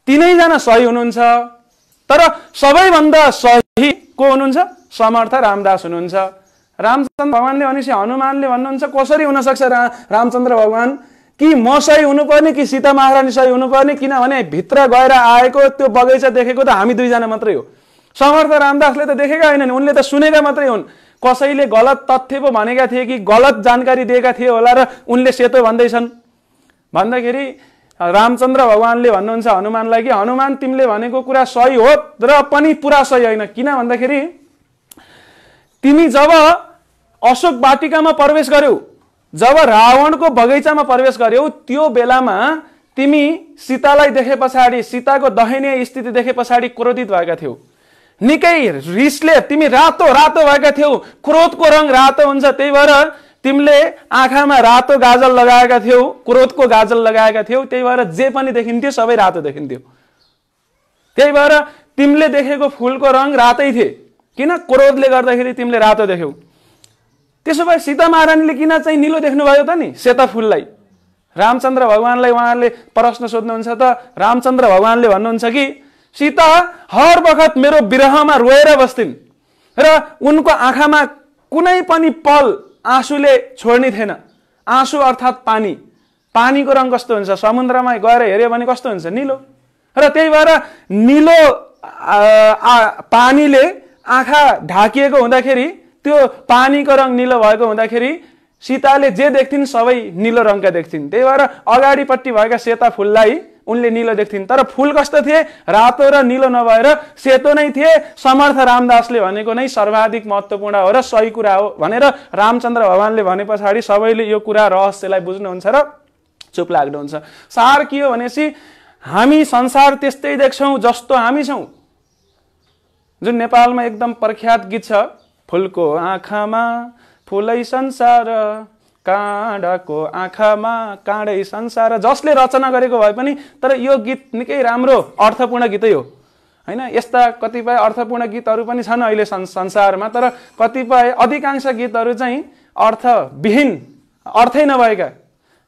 तीनैजना सही हुनुहुन्छ, तर सबैभन्दा सही को हुनुहुन्छ, समर्थ रामदास हुनुहुन्छ। रामचन्द्र भगवानले भनेपछि हनुमानले भन्नुहुन्छ कसरी हुन सक्छ रामचन्द्र भगवान कि म सही हुनुपर्ने कि सीता महारानी सही हुनुपर्ने, किनभने भित्र गएर आएको त्यो बगैँचा देखेको त हामी दुईजना मात्रै हो। समर्थ रामदासले त देखेका होइनन्, उनले त सुनेका मात्रै हुन्। कसैले गलत तथ्य पो भनेका थिए कि गलत जानकारी दिएका थिए होला र उनले सेतो भन्दैछन् भन्दाखेरि रामचन्द्र भगवानले भन्नुहुन्छ हनुमानलाई कि हनुमान तिमीले भनेको कुरा सही हो र पनि पुरा सही होइन। किन भन्दाखेरि तिमी जब अशोक वाटिकामा प्रवेश गर्यौ, जब रावणको बगैँचामा प्रवेश गर्यौ, त्यो बेलामा तिमी सीतालाई देखे पछाडि, सीताको दयनीय स्थिति देखे पछाडि क्रोधित भएका थियौ। निकै रिसले तिमी रातो रातो भएका थियौ। क्रोधको रङ रातो हुन्छ, त्यही भएर तिमीले आँखामा रातो गाजल लगाएका थियौ, क्रोधको गाजल लगाएका थियौ। त्यही भएर जे पनि देखिन्थ्यो सबै रातो देखिन्थ्यो। त्यही भएर तिमीले देखेको फुलको रङ रातै थिए, किन क्रोधले गर्दाखेरि तिमीले रातो देख्यौ। त्यसो भए सीता महारानीले किन चाहिँ निलो देख्नुभयो त नि सेता फुललाई? रामचन्द्र भगवानलाई उहाँले प्रश्न सोध्नुहुन्छ त रामचन्द्र भगवानले भन्नुहुन्छ कि सीता हर वखत मेरो विरहमा रोएर बस्थिन् र उनको आँखामा कुनै पनि पल आँसुले छोड्ने थिएन। आँसु अर्थात् पानी, पानीको रङ कस्तो हुन्छ, समुद्रमा गएर हेऱ्यो भने कस्तो हुन्छ, निलो। र त्यही भएर निलो पानीले आँखा ढाकिएको हुँदाखेरि, त्यो पानीको रङ निलो भएको हुँदाखेरि सीताले जे देख्थिन् सबै निलो रङका देख्थिन्। त्यही भएर अगाडिपट्टि भएका सेता फुललाई उनले निलो देख्थिन्, तर फुल कस्तो थिए, रातो र निलो नभएर सेतो नै थिए। समर्थ रामदासले भनेको नै सर्वाधिक महत्त्वपूर्ण हो र सही कुरा हो भनेर रामचन्द्र भगवानले भने पछाडि सबैले यो कुरा रहस्यलाई बुझ्नुहुन्छ र चुप लाग्नुहुन्छ। सार के हो भनेपछि हामी संसार त्यस्तै देख्छौँ जस्तो हामी छौँ। जुन नेपालमा एकदम प्रख्यात गीत छ, फुलको आँखामा फुलै संसार, काँडाको आँखामा काँडै संसार, जसले रचना गरेको भए पनि तर यो गीत निकै राम्रो अर्थपूर्ण गीतै हो हैन। यस्ता कतिपय अर्थपूर्ण गीतहरू पनि छन् अहिले संसारमा, तर कतिपय अधिकांश गीतहरू चाहिँ अर्थविहीन, अर्थै नभएका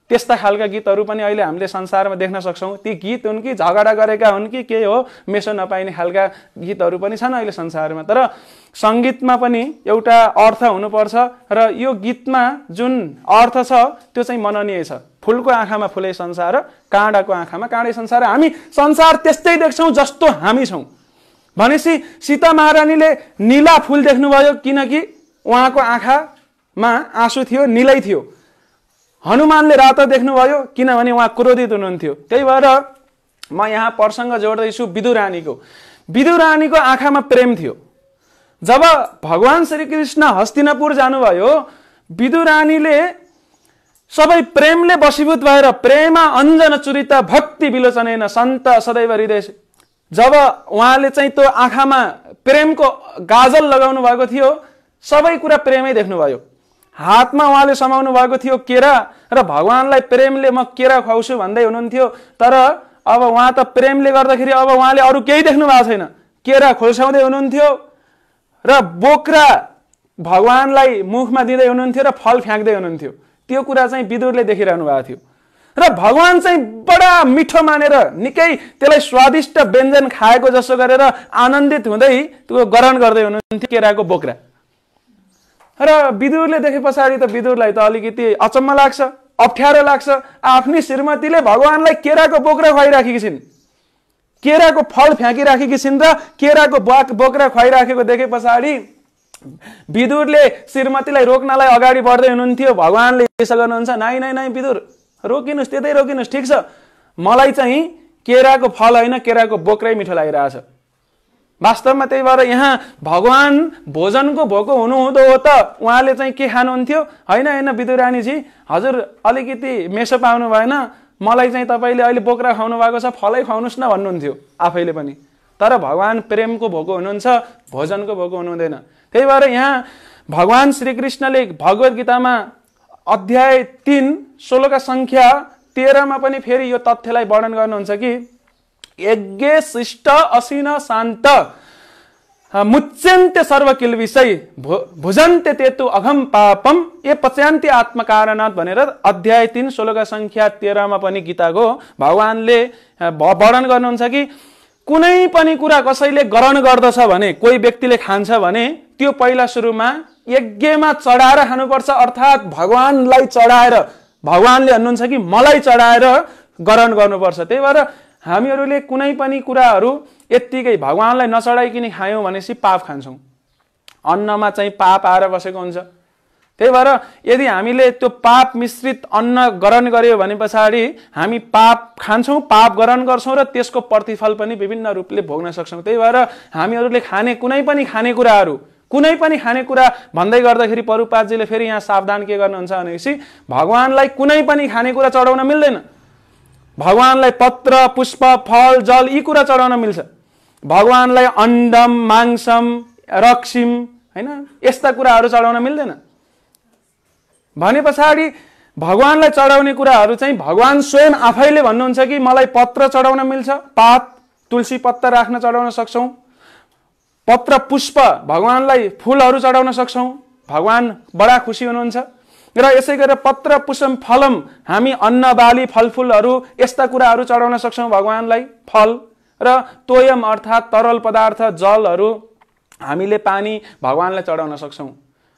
त्यस्ता खालका गीतहरू पनि अहिले हामीले संसारमा देख्न सक्छौँ। ती गीत हुन् कि झगडा गरेका हुन् कि के हो, मेसो नपाइने खालका गीतहरू पनि छन् अहिले संसारमा। तर सङ्गीतमा पनि एउटा अर्थ हुनुपर्छ र यो गीतमा जुन अर्थ छ त्यो चाहिँ मननीय छ। फुलको आँखामा फुलै संसार, काँडाको आँखामा काँडै संसार। हामी संसार त्यस्तै देख्छौँ जस्तो हामी छौँ भनेपछि सीता महारानीले नीला फुल देख्नुभयो किनकि उहाँको आँखामा आँसु थियो, निलै थियो। हनुमानले रातो देख्नुभयो किनभने उहाँ क्रोधित हुनुहुन्थ्यो। त्यही भएर म यहाँ प्रसङ्ग जोड्दैछु विदुरानीको। विदुरानीको आँखामा प्रेम थियो। जब भगवान श्रीकृष्ण हस्तिनापुर जानुभयो, विदुरानीले सबै प्रेमले वशीभूत भएर प्रेमा अञ्जन चुरिता भक्ति विलोचनेन सन्त सदैव हृदय, जब उहाँले चाहिँ त्यो आँखामा प्रेमको गाजल लगाउनु भएको थियो, सबै कुरा प्रेमै देख्नुभयो। हातमा उहाँले समाउनु भएको थियो केरा र भगवानलाई प्रेमले म केरा खुवाउँछु भन्दै हुनुहुन्थ्यो। तर अब उहाँ त प्रेमले गर्दाखेरि अब उहाँले अरू केही देख्नु भएको छैन। केरा खोल्साउँदै हुनुहुन्थ्यो र बोक्रा भगवानलाई मुखमा दिँदै हुनुहुन्थ्यो र फल फ्याँक्दै हुनुहुन्थ्यो। त्यो कुरा चाहिँ विदुरले देखिरहनु भएको थियो र भगवान चाहिँ बडा मिठो मानेर निकै त्यसलाई स्वादिष्ट व्यञ्जन खाएको जसो गरेर आनन्दित हुँदै त्यो ग्रहण गर्दै हुनुहुन्थ्यो केराको बोक्रा। र विदुरले देखे पछाडि त विदुरलाई त अलिकति अचम्म लाग्छ, अप्ठ्यारो लाग्छ। आफ्नी श्रीमतीले भगवानलाई केराको बोक्रा खुवाइराखेकी छिन्, केराको फल फ्याँकिराखेकी छिन् र केराको बोक्रा खुवाइराखेको देखे पछाडि विदुरले श्रीमतीलाई रोक्नलाई अगाडि बढ्दै हुनुहुन्थ्यो। भगवानले यसो गर्नुहुन्छ, नाइ नाइ नाइ विदुर रोकिनुहोस्, त्यतै रोकिनुहोस्, ठिक छ, मलाई चाहिँ केराको फल होइन केराको बोक्रै मिठो लागिरहेछ। वास्तवमा त्यही भएर यहाँ भगवान भोजनको भोको हुनुहुँदो हो त उहाँले चाहिँ के खानुहुन्थ्यो? होइन होइन विदुरानीजी, हजुर अलिकति मेसो पाउनु भएन, मलाई चाहिँ तपाईँले अहिले बोक्रा खुवाउनु भएको छ, फलै खुवाउनुहोस् न भन्नुहुन्थ्यो आफैले पनि। तर भगवान प्रेमको भोको हुनुहुन्छ, भोजनको भोको हुनुहुँदैन। त्यही भएर यहाँ भगवान श्रीकृष्णले भगवत गीतामा अध्याय 3 श्लोका संख्या 13 मा पनि फेरि यो तथ्यलाई वर्णन गर्नुहुन्छ कि यज्ञ शिष्ट असिन शान्त मुच्यन्ते सर्व किल्बिषै भुजन्ते तेतु अघम पापम ए पच्यान्ति आत्मकारणात् भनेर अध्याय 3 श्लोका संख्या 13 मा पनि गीताको भगवानले वर्णन गर्नुहुन्छ कि कुनै पनि कुरा कसैले ग्रहण गर्दछ भने, कोही व्यक्तिले खान्छ भने त्यो पहिला सुरुमा यज्ञमा चढाएर खानुपर्छ, अर्थात् भगवानलाई चढाएर, भगवानले भन्नुहुन्छ कि मलाई चढाएर ग्रहण गर्नुपर्छ। त्यही भएर हामीहरूले कुनै पनि कुराहरू यत्तिकै भगवानलाई नचढाइकन खायौँ भनेपछि पाप खान्छौँ। अन्नमा चाहिँ पाप आएर बसेको हुन्छ। त्यही भएर यदि हामीले त्यो पाप मिश्रित अन्न ग्रहण गर्यो भने पछाडि हामी पाप खान्छौँ, पाप ग्रहण गर्छौँ र त्यसको प्रतिफल पनि विभिन्न रूपले भोग्न सक्छौँ। त्यही भएर हामीहरूले खाने कुनै पनि खानेकुरा भन्दै गर्दाखेरि प्रभुपादजीले फेरि यहाँ सावधान के गर्नुहुन्छ भनेपछि भगवानलाई कुनै पनि खानेकुरा चढाउन मिल्दैन। भगवानलाई पत्र, पुष्प, फल, जल यी कुरा चढाउन मिल्छ। भगवानलाई अण्डम, मांसम, रक्सिम हैन यस्ता कुराहरू चढाउन मिल्दैन। भने पछाडि भगवानलाई चढाउने कुराहरू चाहिँ भगवान स्वयं आफैले भन्नुहुन्छ कि मलाई पत्र चढाउन मिल्छ, पात, तुलसी पत्ता राख्न चढाउन सक्छौं, पत्र, पुष्प भगवानलाई फूलहरू चढाउन सक्छौं, भगवान बडा खुसी हुनुहुन्छ। र यसै गरेर पत्र, पुष्प, फलम हामी अन्न, बाली, फलफूलहरू यस्ता कुराहरू चढाउन सक्छौं भगवानलाई, फल र तोयम अर्थात् तरल पदार्थ, जलहरू हामीले पानी भगवानलाई चढाउन सक्छौं।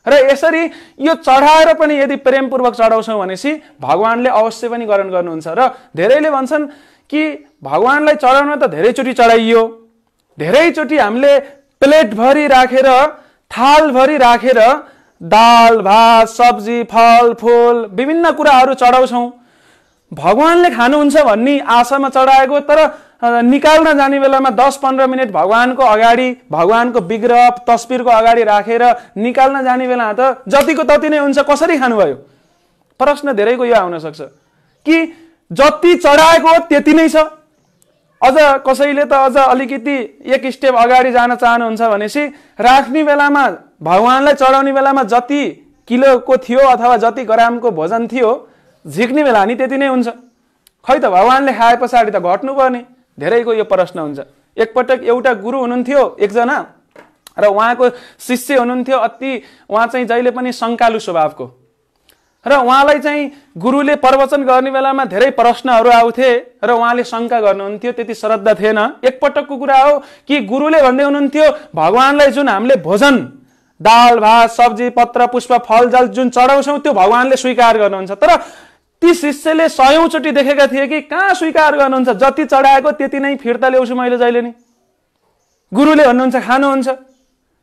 र यसरी यो चढाएर पनि यदि प्रेमपूर्वक चढाउँछौं भनेपछि भगवानले अवश्य पनि ग्रहण गर्नुहुन्छ। र धेरैले भन्छन् कि भगवानलाई चढाउन त धेरैचोटि चढाइयो, धेरैचोटि हामीले प्लेट भरि राखेर, थाल भरि राखेर दाल, भात, सब्जी, फल, फूल विभिन्न कुराहरू चढाउँछौं। भगवानले खानुहुन्छ भन्ने आशामा चढाएको, तर निकाल्न जाने बेलामा 10-15 मिनट भगवानको अगाडि, भगवानको विग्रह, तस्बिरको अगाडि राखेर निकाल्न जाने बेला त जतिको तति नै हुन्छ, कसरी खानुभयो? प्रश्न धेरैको यो आउन सक्छ कि जति चढाएको त्यति नै छ। अझ कसैले त अझ अलिकति एक स्टेप अगाडि जान चाहनुहुन्छ भनेपछि राख्ने बेलामा, भगवानलाई चढाउने बेलामा जति किलोको थियो अथवा जति ग्रामको भोजन थियो, झिक्ने बेला नि त्यति नै हुन्छ। खै त भगवानले खाए पछाडि त घट्नु पर्ने? धेरैको यो प्रश्न हुन्छ। एकपटक एउटा गुरु हुनुहुन्थ्यो एकजना, र उहाँको शिष्य हुनुहुन्थ्यो अति, उहाँ चाहिँ जहिले पनि शङ्कालु स्वभावको, र उहाँलाई चाहिँ गुरुले प्रवचन गर्ने बेलामा धेरै प्रश्नहरू आउँथे र उहाँले शङ्का गर्नुहुन्थ्यो, त्यति श्रद्धा थिएन। एकपटकको कुरा हो कि गुरुले भन्दै हुनुहुन्थ्यो भगवानलाई जुन हामीले भोजन, दाल, भात, सब्जी, पत्र, पुष्प, फल, जल जुन चढाउँछौँ त्यो भगवानले स्वीकार गर्नुहुन्छ। तर ती शिष्यले 100औँचोटि देखेका थिए कि कहाँ स्वीकार गर्नुहुन्छ, जति चढाएको त्यति नै फिर्ता ल्याउँछु मैले जहिले नि। गुरुले भन्नुहुन्छ खानुहुन्छ,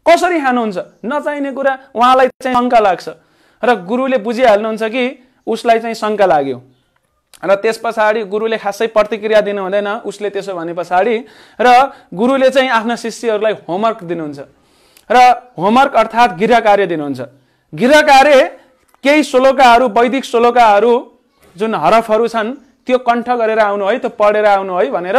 कसरी खानुहुन्छ? नचाहिने कुरा। उहाँलाई चाहिँ शङ्का लाग्छ र गुरुले बुझिहाल्नुहुन्छ कि उसलाई चाहिँ शङ्का लाग्यो, र त्यस पछाडि गुरुले खासै प्रतिक्रिया दिनु हुँदैन। उसले त्यसो भने पछाडि र गुरुले चाहिँ आफ्ना शिष्यहरूलाई होमवर्क दिनुहुन्छ, र होमवर्क अर्थात् गृह कार्य दिनुहुन्छ। गृह कार्य केही श्लोकाहरू, वैदिक श्लोकाहरू जुन हरफहरू छन् त्यो कण्ठ गरेर आउनु है, त्यो पढेर आउनु है भनेर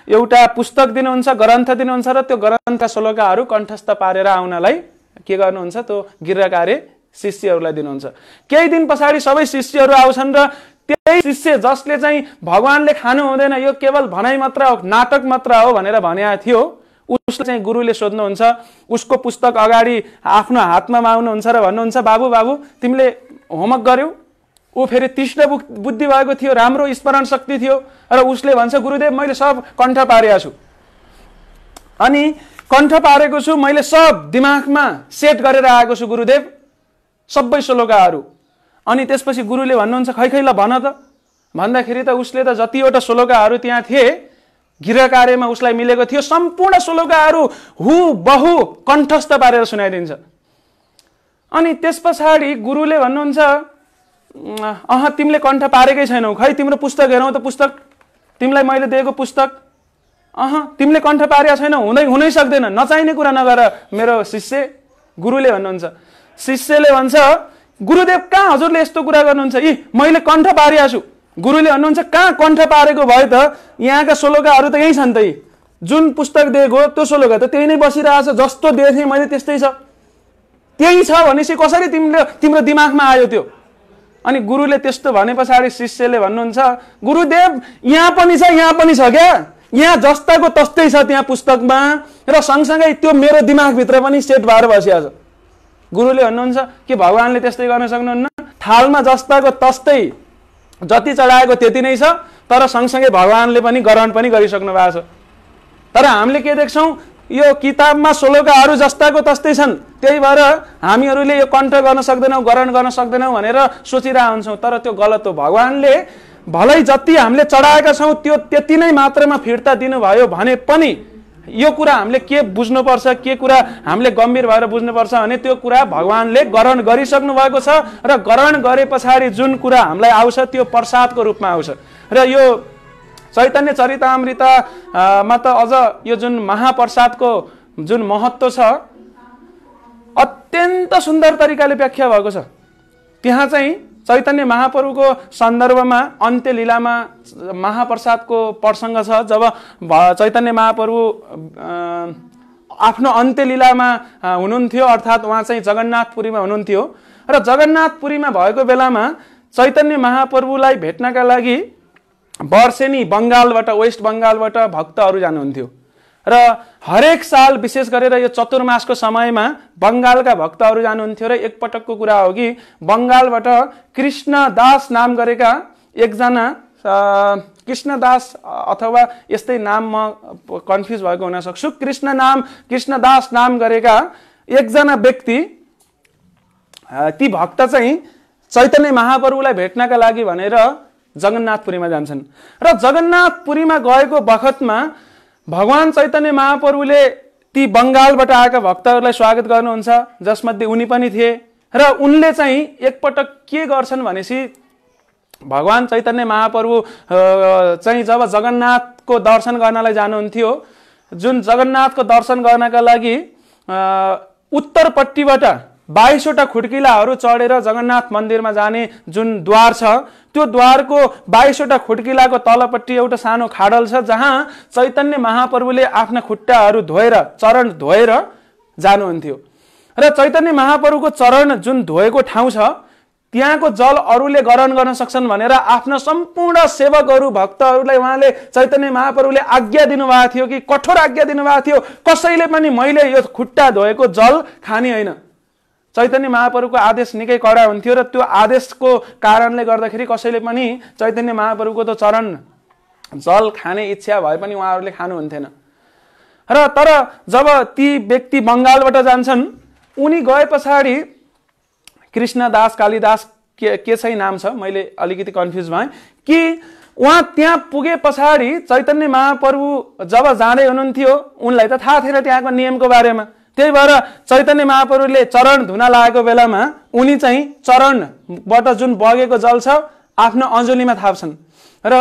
एउटा पुस्तक दिनुहुन्छ, ग्रन्थ दिनुहुन्छ, र त्यो ग्रन्थका श्लोकाहरू कण्ठस्थ पारेर आउनलाई के गर्नुहुन्छ, त्यो गृह कार्य शिष्यहरूलाई दिनुहुन्छ। केही दिन पछाडि सबै शिष्यहरू आउँछन् र त्यही शिष्य जसले चाहिँ भगवानले खानु हुँदैन, यो केवल भनाइ मात्र हो, नाटक मात्र हो भनेर भनेको थियो, उसले चाहिँ गुरुले सोध्नुहुन्छ, उसको पुस्तक अगाडि आफ्नो हातमा माग्नुहुन्छ र भन्नुहुन्छ बाबु बाबु तिमीले होमवर्क गर्यौ? ऊ फेरि तीक्ष्ण बुद्धि भएको थियो, राम्रो स्मरण शक्ति थियो, र उसले भन्छ गुरुदेव मैले सब कण्ठ पारेको छु, अनि कण्ठ पारेको छु, मैले सब दिमागमा सेट गरेर आएको छु गुरुदेव, सबै श्लोकाहरू। अनि त्यसपछि गुरुले भन्नुहुन्छ खै खै ल भन त भन्दाखेरि त उसले त जतिवटा श्लोकाहरू त्यहाँ थिए गृह कार्यमा उसलाई मिलेको थियो सम्पूर्ण श्लोकाहरू हुबहु कण्ठस्थ पारेर सुनाइदिन्छ। अनि त्यस पछाडि गुरुले भन्नुहुन्छ तिमीले कण्ठ पारेकै छैनौ, खै तिम्रो पुस्तक हेरौ त, पुस्तक तिमीलाई मैले दिएको पुस्तक, तिमीले कण्ठ पारेका छैनौ, हुनै सक्दैन, नचाहिने कुरा नगर मेरो शिष्य। गुरुले भन्नुहुन्छ, शिष्यले भन्छ गुरुदेव कहाँ हजुरले यस्तो कुरा गर्नुहुन्छ, यी मैले कण्ठ पारेको छु। गुरुले भन्नुहुन्छ कहाँ कण्ठ पारेको भयो त, यहाँका श्लोकाहरू त यही छन् त, जुन पुस्तक दिएको त्यो श्लोक त त्यही नै बसिरहेछ, जस्तो दिएको थिएँ मैले त्यस्तै छ। त्यही छ भनेपछि कसरी तिम्रो दिमागमा आयो त्यो? अनि गुरुले त्यस्तो भने पछाडि शिष्यले भन्नुहुन्छ, गुरुदेव यहाँ पनि छ, यहाँ पनि छ क्या, यहाँ जस्ताको तस्तै छ त्यहाँ पुस्तकमा, र सँगसँगै त्यो मेरो दिमागभित्र पनि सेट भएर बसिरहेछ। गुरुले भन्नुहुन्छ कि भगवानले त्यस्तै गर्न सक्नुहुन्न, थालमा जस्ताको तस्तै जति चढाएको त्यति नै छ, तर सँगसँगै भगवानले पनि ग्रहण पनि गरिसक्नु भएको छ। तर हामीले के देख्छौँ, यो किताबमा श्लोकहरू जस्ताको तस्तै छन्, त्यही भएर हामीहरूले यो कण्ठ गर्न सक्दैनौँ, ग्रहण गर्न सक्दैनौँ भनेर सोचिरहेका हुन्छौँ। तर त्यो गलत हो। भगवानले भलै जति हामीले चढाएका छौँ त्यो त्यति नै मात्रामा फिर्ता दिनुभयो भने पनि यो कुरा हामीले के बुझ्नुपर्छ, के कुरा हामीले गम्भीर भएर बुझ्नुपर्छ भने त्यो कुरा भगवानले ग्रहण गरिसक्नु भएको छ, र ग्रहण गरे पछाडि जुन कुरा हामीलाई आउँछ त्यो प्रसादको रूपमा आउँछ। र यो चैतन्य चरितामृतमा त अझ यो जुन महाप्रसादको जुन महत्त्व छ अत्यन्त सुन्दर तरिकाले व्याख्या भएको छ। त्यहाँ चाहिँ चैतन्य महाप्रभुको सन्दर्भमा अन्त्य लीलामा महाप्रसादको प्रसङ्ग छ। जब चैतन्य महाप्रभु आफ्नो अन्त्य लीलामा हुनुहुन्थ्यो, अर्थात् उहाँ चाहिँ जगन्नाथपुरीमा हुनुहुन्थ्यो, र जगन्नाथपुरीमा भएको बेलामा चैतन्य महाप्रभुलाई भेट्नका लागि वर्षेनी बङ्गालबाट, वेस्ट बङ्गालबाट भक्तहरू जानुहुन्थ्यो। र हरेक साल विशेष गरेर यो चतुर्मासको समयमा बङ्गालका भक्तहरू जानुहुन्थ्यो। र एकपटकको कुरा हो कि बङ्गालबाट कृष्णदास नाम गरेका एकजना, कृष्णदास अथवा यस्तै नाम म कन्फ्युज भएको हुन सक्छु, कृष्णदास नाम गरेका एकजना व्यक्ति, ती भक्त चाहिँ चैतन्य महाप्रभुलाई भेट्नका लागि भनेर जगन्नाथपुरीमा जान्छन्। र जगन्नाथपुरीमा गएको बखतमा भगवान चैतन्य महाप्रभुले ती बङ्गालबाट आएका भक्तहरूलाई स्वागत गर्नुहुन्छ, जसमध्ये उनी पनि थिए। र उनले चाहिँ एकपटक के गर्छन् भनेपछि भगवान चैतन्य महाप्रभु चाहिँ जब जगन्नाथको दर्शन गर्नलाई जानुहुन्थ्यो, जुन जगन्नाथको दर्शन गर्नका लागि उत्तरपट्टिबाट 22वटा खुड्किलाहरू चढेर जगन्नाथ मन्दिरमा जाने जुन द्वार छ, त्यो द्वारको 22वटा खुड्किलाको तलपट्टि एउटा सानो खाडल छ, जहाँ चैतन्य महाप्रभुले आफ्ना खुट्टाहरू धोएर, चरण धोएर जानुहुन्थ्यो। र चैतन्य महाप्रभुको चरण जुन धोएको ठाउँ छ त्यहाँको जल अरूले ग्रहण गर्न सक्छन् भनेर आफ्ना सम्पूर्ण सेवकहरू, भक्तहरूलाई उहाँले चैतन्य महाप्रभुले आज्ञा दिनुभएको थियो कि, कठोर आज्ञा दिनुभएको थियो, कसैले पनि मैले यो खुट्टा धोएको जल खाने होइन। चैतन्य महाप्रभुको आदेश निकै कडा हुन्थ्यो, र त्यो आदेशको कारणले गर्दाखेरि कसैले पनि चैतन्य महाप्रभुको त चरण जल खाने इच्छा भए पनि उहाँहरूले खानुहुन्थेन। र तर जब ती व्यक्ति बङ्गालबाट जान्छन्, उनी गए पछाडि कृष्णदास, कालिदास के चाहिँ नाम छ, मैले अलिकति कन्फ्युज भएँ, कि उहाँ त्यहाँ पुगे पछाडि चैतन्य महाप्रभु जब जाँदै हुनुहुन्थ्यो, उनलाई त थाहा थिएन त्यहाँको नियमको बारेमा। त्यही भएर चैतन्य महाप्रभुले चरण धुन लागेको बेलामा उनी चाहिँ चरणबाट जुन बगेको जल छ आफ्नो अञ्जलीमा थाप्छन्। र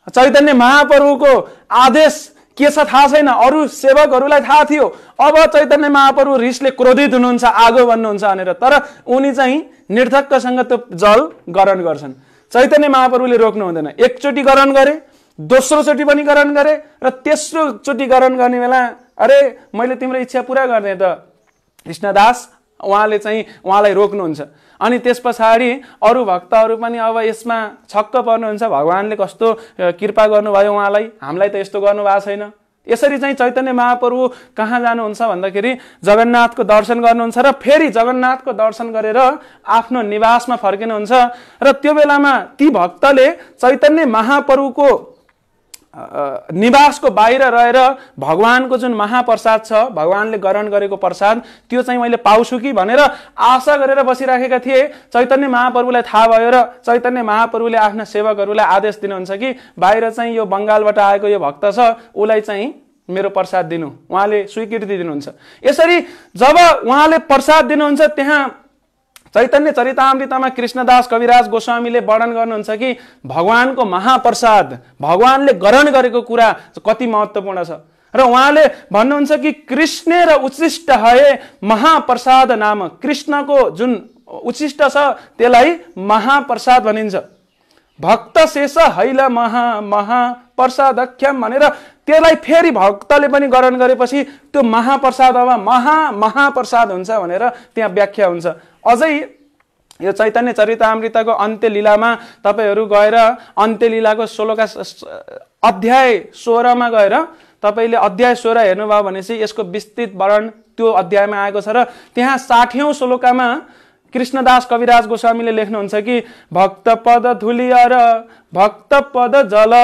चैतन्य महाप्रभुको आदेश के छ थाहा छैन, अरू सेवकहरूलाई थाहा थियो। अब चैतन्य महाप्रभु रिसले क्रोधित हुनुहुन्छ, आगो बन्नुहुन्छ भनेर, तर उनी चाहिँ निर्धक्कसँग त्यो जल ग्रहण गर्छन्। चैतन्य महाप्रभुले रोक्नु हुँदैन। एकचोटि ग्रहण गरे, दोस्रो चोटि पनि ग्रहण गरे, र तेस्रो चोटि ग्रहण गर्ने बेला अरे मैले तिम्रो इच्छा पुरा गर्ने त कृष्णदास, उहाँले चाहिँ उहाँलाई रोक्नुहुन्छ। अनि त्यस पछाडि अरू भक्तहरू पनि अब यसमा छक्क पर्नुहुन्छ, भगवानले कस्तो कृपा गर्नुभयो उहाँलाई, हामीलाई त यस्तो गर्नुभएको छैन। यसरी चाहिँ चैतन्य महाप्रभु कहाँ जानुहुन्छ भन्दाखेरि जगन्नाथको दर्शन गर्नुहुन्छ, र फेरि जगन्नाथको दर्शन गरेर आफ्नो निवासमा फर्किनुहुन्छ। र त्यो बेलामा ती भक्तले चैतन्य महाप्रभुको निवासको बाहिर रहेर भगवानको जुन महाप्रसाद छ, भगवानले ग्रहण गरेको प्रसाद, त्यो चाहिँ मैले पाउँछु कि भनेर आशा गरेर बसिराखेका थिए। चैतन्य महाप्रभुलाई थाहा भयो र चैतन्य महाप्रभुले आफ्ना सेवकहरूलाई आदेश दिनुहुन्छ कि बाहिर चाहिँ यो बङ्गालबाट आएको यो भक्त छ, उसलाई चाहिँ मेरो प्रसाद दिनु। उहाँले स्वीकृति दिनुहुन्छ। यसरी जब उहाँले प्रसाद दिनुहुन्छ, त्यहाँ चैतन्य चरितामृतमा कृष्णदास कविराज गोस्वामीले वर्णन गर्नुहुन्छ कि भगवानको महाप्रसाद, भगवानले ग्रहण गरेको कुरा कति महत्त्वपूर्ण छ। र उहाँले भन्नुहुन्छ कि कृष्ण र उचिष्ट हए महाप्रसाद नाम, कृष्णको जुन उचिष्ट छ त्यसलाई महाप्रसाद भनिन्छ। भक्त शेष हैल महाप्रसादख्यम भनेर त्यसलाई फेरि भक्तले पनि ग्रहण गरेपछि त्यो महाप्रसाद अब महाप्रसाद हुन्छ भनेर त्यहाँ व्याख्या हुन्छ। अझै यो चैतन्य चरितामृतको अन्त्य लीलामा तपाईहरू गएर अन्त्य लीलाको 16का अध्याय 16 मा गएर तपाईले अध्याय 16 हेर्नुभयो भने चाहिँ यसको विस्तृत वर्णन त्यो अध्यायमा आएको छ र त्यहाँ 60औं श्लोकमा कृष्णदास कविराज गोस्वामीले लेख्नुहुन्छ कि भक्त पद धुली र भक्त पद जल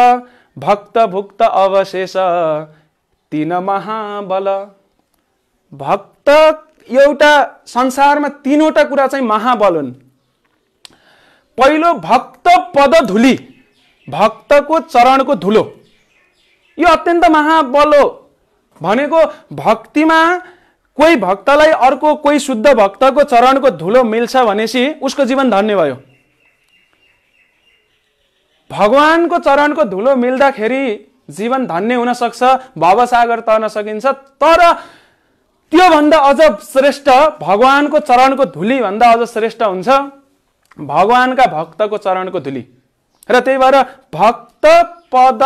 भक्त भुक्त अवशेष तीन महाबल। भक्त एउटा संसारमा तीनवटा कुरा चाहिँ महाबल हुन्। पहिलो भक्त पद धुली, भक्तको चरणको धुलो, यो अत्यन्त महाबल हो। भनेको भक्तिमा कोही भक्तलाई अर्को कोही शुद्ध भक्तको चरणको धुलो मिल्छ भनेपछि उसको जीवन धन्य भयो। भगवानको चरणको धुलो मिल्दाखेरि जीवन धन्य हुन सक्छ, भवसागर तर्न सकिन्छ। तर त्यो भन्दा अझ श्रेष्ठ भगवानको चरणको धुली भन्दा अझ श्रेष्ठ हुन्छ भगवानका भक्तको चरणको धुली। र त्यही भएर भक्त पद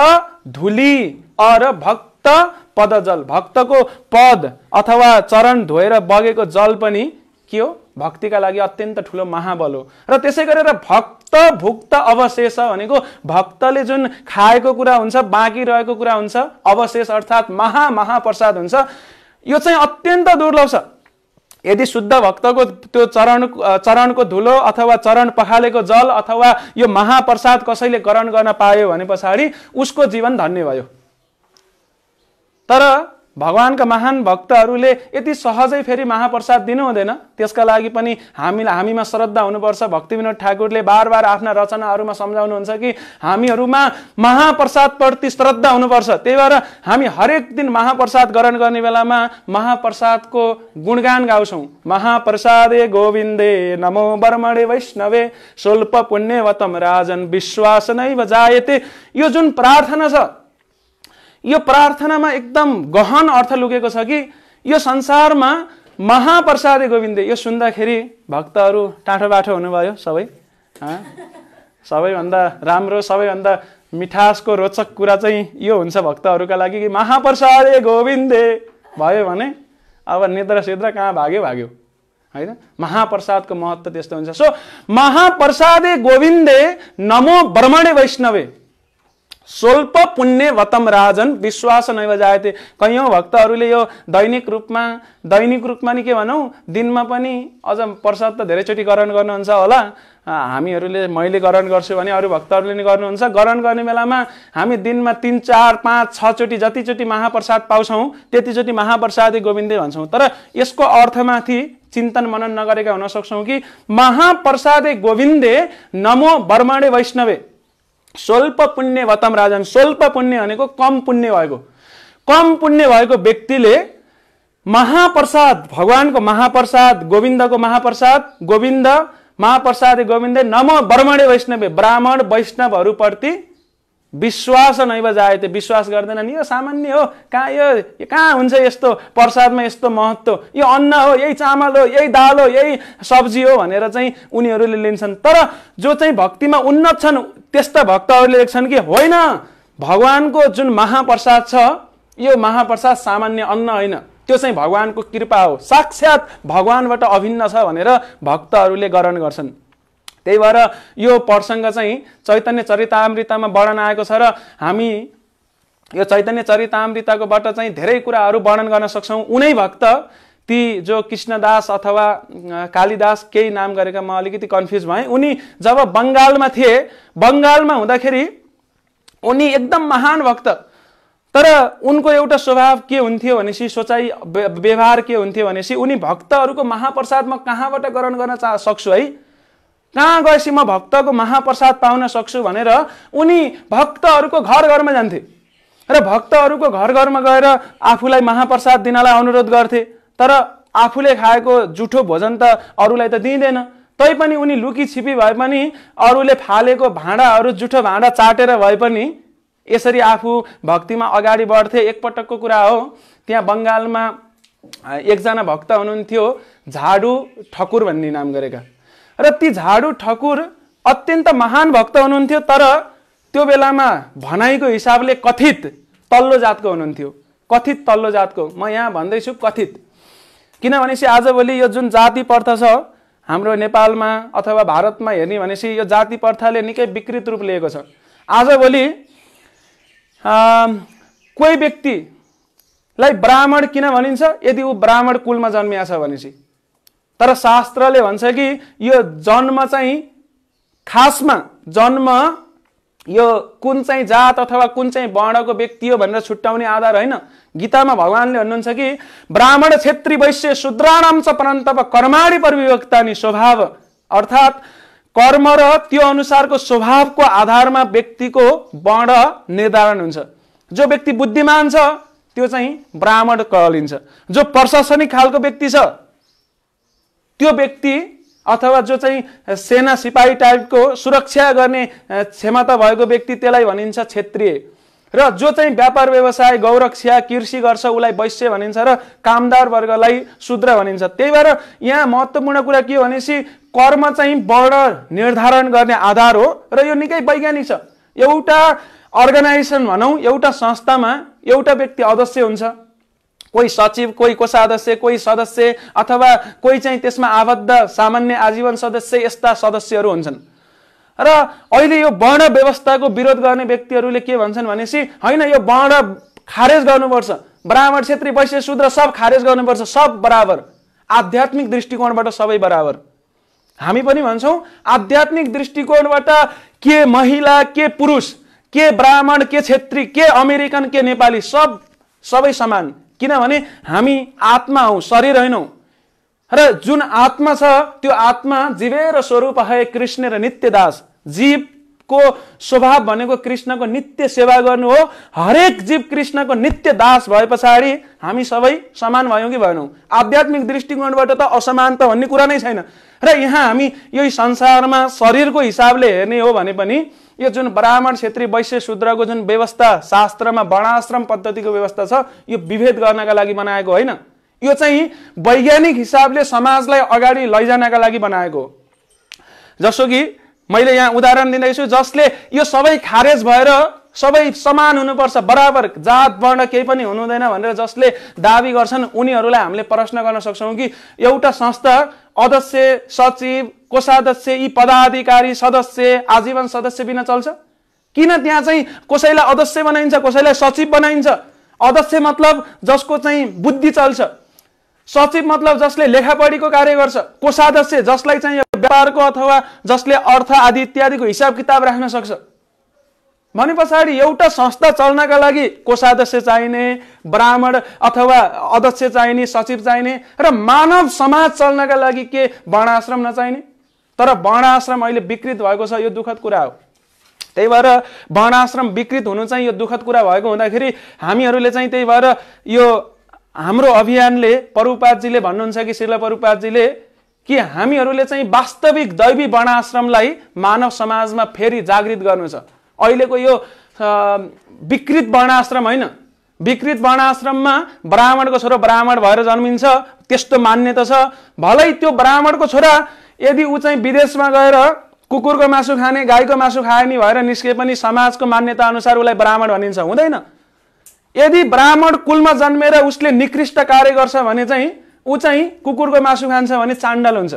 धुली र भक्त पद जल, भक्तको पद अथवा चरण धोएर बगेको जल पनि के हो? भक्तिका लागि अत्यन्त ठुलो महाबल हो। र त्यसै गरेर भक्त भुक्त अवशेष भनेको भक्तले जुन खाएको कुरा हुन्छ, बाँकी रहेको कुरा हुन्छ, अवशेष अर्थात् महाप्रसाद हुन्छ। यो चाहिँ अत्यन्त दुर्लभ छ। यदि शुद्ध भक्तको त्यो चरणको धुलो अथवा चरण पखालेको जल अथवा यो महाप्रसाद कसैले ग्रहण गर्न पायो भने पछाडि उसको जीवन धन्य भयो। तर भगवानका महान भक्तहरूले यति सहजै फेरि महाप्रसाद दिनु हुँदैन। त्यसका लागि पनि हामीमा श्रद्धा हुनुपर्छ। भक्तिविनोद ठाकुरले बार आफ्ना रचनाहरूमा सम्झाउनुहुन्छ कि हामीहरूमा महाप्रसादप्रति श्रद्धा हुनुपर्छ। त्यही भएर हामी हरेक दिन महाप्रसाद ग्रहण गर्ने बेलामा महाप्रसादको गुणगान गाउँछौँ। महाप्रसादे गोविन्दे नमो ब्रह्मणे वैष्णवे स्वल्प पुण्यवतम राजन विश्वास नैव जायते। यो जुन प्रार्थना छ, यो प्रार्थनामा एकदम गहन अर्थ लुकेको छ कि यो संसारमा महाप्रसादे गोविन्दे, यो सुन्दाखेरि भक्तहरू टाठो बाठो हुनुभयो। सबैभन्दा राम्रो, सबैभन्दा मिठासको रोचक कुरा चाहिँ यो हुन्छ भक्तहरूका लागि कि महाप्रसादे गोविन्दे भयो भने अब निद्रा सिद्रा कहाँ भाग्यो हैन। महाप्रसादको महत्त्व त्यस्तो हुन्छ। सो महाप्रसादे गोविन्दे नमो ब्रह्मणे वैष्णवे स्वल्प पुण्य वतम राजन विश्वास नैव जायते। कयौं भक्तहरूले यो दैनिक रूपमा नि के भनौं, दिनमा पनि अझ प्रसाद त धेरैचोटि ग्रहण गर्नुहुन्छ होला। मैले ग्रहण गर्छु भने अरू भक्तहरूले नि गर्नुहुन्छ। ग्रहण गर्ने बेलामा हामी दिनमा 3, 4, 5, 6 चोटि जतिचोटि महाप्रसाद पाउँछौँ त्यतिचोटि महाप्रसादे गोविन्दे भन्छौँ। तर यसको अर्थमाथि चिन्तन मनन नगरेका हुन सक्छौँ कि महाप्रसादे गोविन्दे नमो ब्रह्मणे वैष्णवे स्वल्प पुण्य वतम राजन। स्वल्प पुण्य भनेको कम पुण्य भएको व्यक्तिले महाप्रसाद, भगवानको महाप्रसाद, गोविन्दको महाप्रसाद, गोविन्द महाप्रसादे गोविन्दे नमो ब्रह्मणे वैष्णवे, ब्राह्मण वैष्णवहरूप्रति विश्वास नैव जायते, विश्वास गर्दैनन्। यो सामान्य हो, कहाँ हुन्छ यस्तो प्रसादमा यस्तो महत्त्व, यो अन्न हो, यही चामल हो, यही दाल हो, यही सब्जी हो भनेर चाहिँ उनीहरूले लिन्छन्। तर जो चाहिँ भक्तिमा उन्नत छन् त्यस्ता भक्तहरूले लेख्छन् कि होइन, भगवानको जुन महाप्रसाद छ यो महाप्रसाद सामान्य अन्न होइन, त्यो चाहिँ भगवानको कृपा हो, साक्षात् भगवानबाट अभिन्न छ भनेर भक्तहरूले ग्रहण गर्छन्। त्यही भएर यो प्रसङ्ग चाहिँ चैतन्य चरितामृतमा वर्णन आएको छ र हामी यो चैतन्य चरितामृतकोबाट चाहिँ धेरै कुराहरू वर्णन गर्न सक्छौँ। उनै भक्त ती जो कृष्णदास अथवा कालिदास केही नाम गरेका म अलिकति कन्फ्युज भएँ। उनी जब बङ्गालमा थिए, बङ्गालमा हुँदाखेरि उनी एकदम महान भक्त, तर उनको एउटा स्वभाव के हुन्थ्यो भनेपछि, सोचाइ व्यवहार के हुन्थ्यो भनेपछि, उनी भक्तहरूको महाप्रसाद म कहाँबाट ग्रहण गर्न सक्छु है, कहाँ गएपछि म भक्तको महाप्रसाद पाउन सक्छु भनेर उनी भक्तहरूको घर जान्थे र भक्तहरूको घर गएर आफूलाई महाप्रसाद दिनलाई अनुरोध गर्थे। तर आफूले खाएको जुठो भोजन त अरूलाई त दिँदैन, तैपनि उनी लुकी छिपी भए पनि अरूले फालेको भाँडाहरू, जुठो भाँडा चाटेर भए पनि यसरी आफू भक्तिमा अगाडि बढ्थे। एकपटकको कुरा हो, त्यहाँ बङ्गालमा एकजना भक्त हुनुहुन्थ्यो झाडु ठकुर भन्ने नाम गरेका, र ती झाडु ठकुर अत्यन्त महान भक्त हुनुहुन्थ्यो। तर त्यो बेलामा भनाइको हिसाबले कथित तल्लो जातको हुनुहुन्थ्यो, कथित तल्लो जातको। म यहाँ भन्दैछु कथित, किनभनेपछि आजभोलि यो जुन जाति प्रथा छ हाम्रो नेपालमा अथवा भारतमा हेर्ने भनेपछि यो जाति प्रथाले निकै विकृत रूप लिएको छ। आजभोलि कोही व्यक्तिलाई ब्राह्मण किन भनिन्छ? यदि ऊ ब्राह्मण कुलमा जन्मिया छ भनेपछि। तर शास्त्रले भन्छ कि यो जन्म चाहिँ खासमा जन्म यो कुन चाहिँ जात अथवा कुन चाहिँ वर्णको व्यक्ति हो भनेर छुट्याउने आधार होइन। गीतामा भगवानले भन्नुहुन्छ कि ब्राह्मण क्षेत्री वैश्य शूद्राणां च परन्तप कर्माणि परिविभक्तानि स्वभाव, अर्थात् कर्म र त्यो अनुसारको स्वभावको आधारमा व्यक्तिको वर्ण निर्धारण हुन्छ। जो व्यक्ति बुद्धिमान छ त्यो चाहिँ ब्राह्मण कहलिन्छ। जो प्रशासनिक खालको व्यक्ति छ त्यो व्यक्ति अथवा जो चाहिँ सेना सिपाही टाइपको सुरक्षा गर्ने क्षमता भएको व्यक्ति त्यसलाई भनिन्छ क्षेत्रीय, र जो चाहिँ व्यापार व्यवसाय गौरक्षा कृषि गर्छ उसलाई वैश्य भनिन्छ, र कामदार वर्गलाई शूद्र भनिन्छ। त्यही भएर यहाँ महत्त्वपूर्ण कुरा के हो भनेपछि कर्म चाहिँ वर्ण निर्धारण गर्ने आधार हो, र यो निकै वैज्ञानिक छ। एउटा अर्गनाइजेसन भनौँ, एउटा संस्थामा एउटा व्यक्ति अध्यक्ष हुन्छ, कोही सचिव, कोही कोषाध्यक्ष, कोही सदस्य, अथवा कोही चाहिँ त्यसमा आबद्ध सामान्य आजीवन सदस्य, यस्ता सदस्यहरू हुन्छन्। र अहिले यो वर्ण व्यवस्थाको विरोध गर्ने व्यक्तिहरूले के भन्छन् भनेपछि होइन यो वर्ण खारेज गर्नुपर्छ, ब्राह्मण क्षेत्री वैश्य शूद्र सब खारेज गर्नुपर्छ, सब बराबर, आध्यात्मिक दृष्टिकोणबाट सबै बराबर। हामी पनि भन्छौँ आध्यात्मिक दृष्टिकोणबाट के महिला के पुरुष, के ब्राह्मण के क्षेत्री, के अमेरिकन के नेपाली, सबै समान। किनभने हामी आत्मा हौ, शरीर होइनौँ। र जुन आत्मा छ त्यो आत्मा जीवेर स्वरूप है कृष्ण र नित्य दास। जीवको स्वभाव भनेको कृष्णको नित्य सेवा गर्नु हो। हरेक जीव कृष्णको नित्य दास भए पछाडि हामी सबै समान भयौँ कि भएनौँ? आध्यात्मिक दृष्टिकोणबाट त असमानता भन्ने कुरा नै छैन। र यहाँ हामी यही संसारमा शरीरको हिसाबले हेर्ने हो भने पनि यो जुन ब्राह्मण क्षेत्री वैश्य शूद्रको जुन व्यवस्था शास्त्रमा वर्णाश्रम पद्धतिको व्यवस्था छ यो विभेद गर्नका लागि बनाएको होइन, यो चाहिँ वैज्ञानिक हिसाबले समाजलाई अगाडि लैजानका लागि बनाएको हो। जसो कि मैले यहाँ उदाहरण दिँदैछु, जसले यो सबै खारेज भएर सबै समान हुनुपर्छ, बराबर जात वर्ण केही पनि हुनुहुँदैन भनेर जसले दाबी गर्छन् उनीहरूलाई हामीले प्रश्न गर्न सक्छौँ कि एउटा संस्था अध्यक्ष, सचिव, कोषाध्यक्ष, यी पदाधिकारी, सदस्य, आजीवन सदस्य बिना चल्छ? किन त्यहाँ चाहिँ कसैलाई अध्यक्ष बनाइन्छ, कसैलाई सचिव बनाइन्छ? अध्यक्ष मतलब जसको चाहिँ बुद्धि चल्छ, सचिव मतलब जसले लेखापढीको कार्य गर्छ, कोषाध्यक्ष जसलाई चाहिँ व्यापारको अथवा जसले अर्थ आदि इत्यादिको हिसाब किताब राख्न सक्छ। भने पछाडि एउटा संस्था चल्नका लागि कोषाध्यक्ष चाहिने, ब्राह्मण अथवा अध्यक्ष चाहिने, सचिव चाहिने, र मानव समाज चल्नका लागि के वर्णाश्रम नचाहिने? तर वर्णाश्रम अहिले विकृत भएको छ, यो दुःखद कुरा हो। त्यही भएर वर्णाश्रम विकृत हुनु चाहिँ यो दुःखद कुरा भएको हुँदाखेरि हामीहरूले चाहिँ त्यही भएर यो हाम्रो अभियानले प्रभुपादजीले भन्नुहुन्छ कि श्रील प्रभुपादजीले कि हामीहरूले चाहिँ वास्तविक दैवी वर्णाश्रमलाई मानव समाजमा फेरि जागृत गर्नु छ। अहिलेको यो विकृत वर्णाश्रम होइन, विकृत वर्णाश्रममा ब्राह्मणको छोरा ब्राह्मण भएर जन्मिन्छ त्यस्तो मान्यता छ। भलै त्यो ब्राह्मणको छोरा यदि ऊ चाहिँ विदेशमा गएर कुकुरको मासु खाने, गाईको मासु खाए नि भएर निस्के पनि समाजको मान्यता अनुसार उसलाई ब्राह्मण भनिन्छ? हुँदैन। यदि ब्राह्मण कुलमा जन्मेर उसले निकृष्ट कार्य गर्छ भने चाहिँ ऊ चाहिँ कुकुरको मासु खान्छ भने चाण्डाल हुन्छ,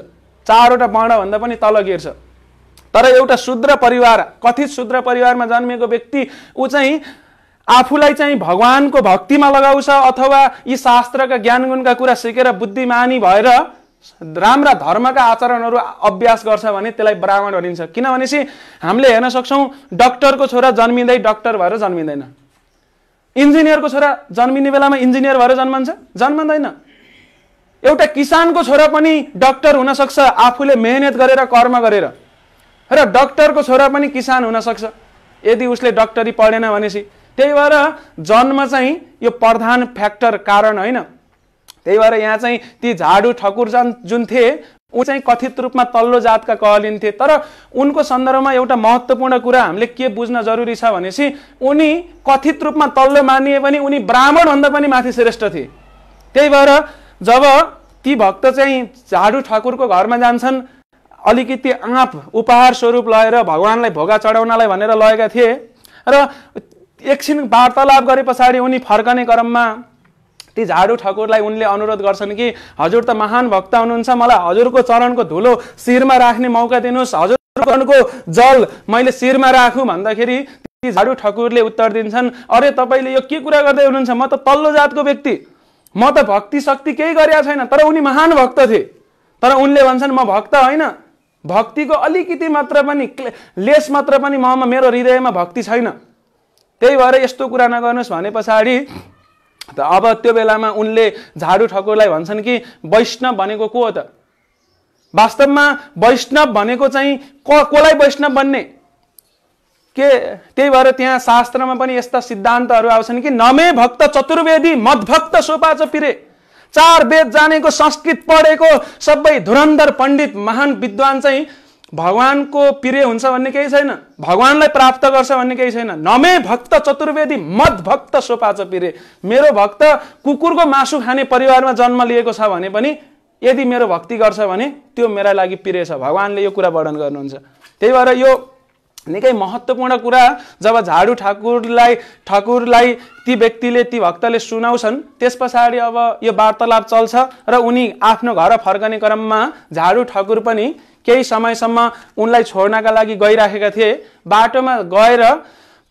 चारवटा वर्णभन्दा पनि तल गिर्छ। तर एउटा शूद्र परिवार, कथित शूद्र परिवारमा जन्मेको व्यक्ति ऊ चाहिँ आफूलाई चाहिँ भगवानको भक्तिमा लगाउँछ अथवा यी शास्त्रका ज्ञान गुणका कुरा सिकेर बुद्धिमानी भएर राम्रा धर्मका आचरणहरू अभ्यास गर्छ भने त्यसलाई ब्राह्मण भनिन्छ। किनभनेपछि हामीले हेर्न सक्छौँ डाक्टरको छोरा जन्मिँदै डाक्टर भएर जन्मिँदैन, इन्जिनियरको छोरा जन्मिने बेलामा इन्जिनियर भएर जन्मँदैन। एउटा किसानको छोरा पनि डाक्टर हुन सक्छ आफूले मेहनत गरेर कर्म गरेर, र डाक्टरको छोरा पनि किसान हुन सक्छ यदि उसले डाक्टरी पढेन भनेपछि। त्यही भएर जन्म चाहिँ यो प्रधान फ्याक्टर कारण होइन। त्यही भएर यहाँ चाहिँ ती झाडु ठकुर जुन थिए ऊ चाहिँ कथित रूपमा तल्लो जातका कहलिन्थे। तर उनको सन्दर्भमा एउटा महत्त्वपूर्ण कुरा हामीले के बुझ्न जरुरी छ भनेपछि उनी कथित रूपमा तल्लो मानिए पनि उनी ब्राह्मण भन्दा पनि माथि श्रेष्ठ थिए। त्यही भएर जब ती भक्त चाहिँ झाडु ठकुरको घरमा जान्छन्, अलिकति आँप उपहार स्वरूप लगेर भगवानलाई भोगा चढाउनलाई भनेर लगेका थिए, र एकछिन वार्तालाप गरे पछाडि उनी फर्कने क्रममा ती झाडु ठाकुरलाई उनले अनुरोध गर्छन् कि हजुर त महान भक्त हुनुहुन्छ, मलाई हजुरको चरणको धुलो शिरमा राख्ने मौका दिनुहोस्, हजुरको चरणको जल मैले शिरमा राखुँ भन्दाखेरि ती झाडु ठाकुरले उत्तर दिन्छन्, अरे तपाईँले यो के कुरा गर्दै हुनुहुन्छ, म त तल्लो जातको व्यक्ति, म त भक्ति शक्ति केही गरेका छैन। तर उनी महान भक्त थिए। तर उनले भन्छन् म भक्त होइन, भक्तिको अलिकति मात्र पनि लेस मात्र पनि ममा मेरो हृदयमा भक्ति छैन, त्यही भएर यस्तो कुरा नगर्नुहोस् भने पछाडि त अब त्यो बेलामा उनले झाडु ठाकुरलाई भन्छन् कि वैष्णव भनेको को हो त? वास्तवमा वैष्णव भनेको चाहिँ कोलाई वैष्णव भन्ने के? त्यही भएर त्यहाँ शास्त्रमा पनि यस्ता सिद्धान्तहरू आउँछन् कि नमे भक्त चतुर्वेदी मद्भक्त सोपाच पिरे। 4 वेद जानेको, संस्कृत पढेको सबै धुरन्धर पण्डित महान विद्वान चाहिँ भगवानको प्रिय हुन्छ भन्ने केही छैन, भगवानलाई प्राप्त गर्छ भन्ने केही छैन। नमे भक्त चतुर्वेदी मद भक्त सोपाच पिरे। मेरो भक्त कुकुरको मासु खाने परिवारमा जन्म लिएको छ भने पनि यदि मेरो भक्ति गर्छ भने त्यो मेरा लागि प्रिय छ। भगवानले यो कुरा वर्णन गर्नुहुन्छ। त्यही भएर यो निकै महत्त्वपूर्ण कुरा जब झाडु ठाकुरलाई ती व्यक्तिले, ती भक्तले सुनाउँछन्, त्यस पछाडि अब यो वार्तालाप चल्छ र उनी आफ्नो घर फर्कने क्रममा झाडु ठाकुर पनि केही समयसम्म उनलाई छोड्नका लागि गइराखेका थिए। बाटोमा गएर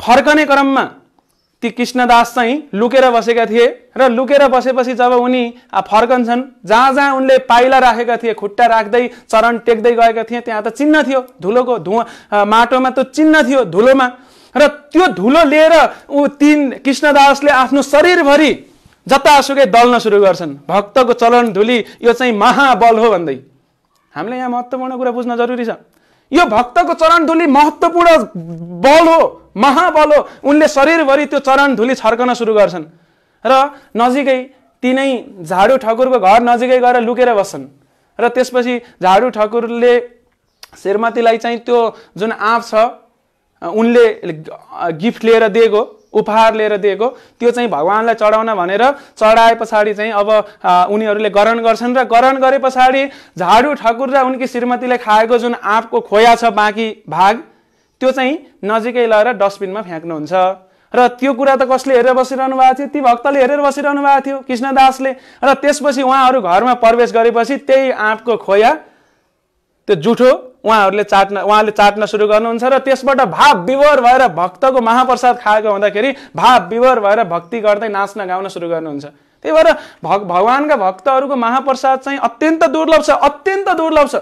फर्कने क्रममा ती कृष्णदास चाहिँ लुकेर बसेका थिए र लुकेर बसेपछि जब उनी फर्कन्छन्, जहाँ जहाँ उनले पाइला राखेका थिए, खुट्टा राख्दै चरण टेक्दै गएका थिए, त्यहाँ त चिन्ह थियो, धुलोको माटोमा त चिन्ह थियो धुलोमा। र त्यो धुलो लिएर कृष्णदासले आफ्नो शरीरभरि जतासुकै दल्न सुरु गर्छन्। भक्तको चरण धुली यो चाहिँ महाबल हो भन्दै। हामीले यहाँ महत्त्वपूर्ण कुरा बुझ्न जरुरी छ। यो भक्तको चरण धुली महत्त्वपूर्ण बल हो, महाबल हो। उनले शरीरभरि त्यो चरण धुली छर्कन सुरु गर्छन् र नजिकै तिनै झाडु ठाकुरको घर नजिकै गएर लुकेर बस्छन्। र त्यसपछि झाडु ठाकुरले श्रीमतीलाई चाहिँ त्यो जुन आँप छ उनले गिफ्ट लिएर दिएको, उपहार लिएर दिएको, त्यो चाहिँ भगवानलाई चढाउन भनेर चढाए पछाडि चाहिँ अब उनीहरूले ग्रहण गर्छन् र ग्रहण गरे पछाडि झाडु ठाकुर र उनकी श्रीमतीले खाएको जुन आँपको खोया छ बाँकी भाग, त्यो चाहिँ नजिकै लगेर डस्टबिनमा फ्याँक्नुहुन्छ। र त्यो कुरा त कसले हेरेर बसिरहनु भएको थियो? ती भक्तले हेरेर बसिरहनु भएको थियो, कृष्णदासले। र त्यसपछि उहाँहरू घरमा प्रवेश गरेपछि त्यही आँपको खोया, त्यो जुठो उहाँले चाट्न सुरु गर्नुहुन्छ र त्यसबाट भाव विभोर भएर भक्तको महाप्रसाद खाएको हुँदाखेरि भाव विभोर भएर भक्ति गर्दै नाच्न गाउन सुरु गर्नुहुन्छ। त्यही भएर भगवानका भक्तहरूको महाप्रसाद चाहिँ अत्यन्त दुर्लभ छ, अत्यन्त दुर्लभ छ।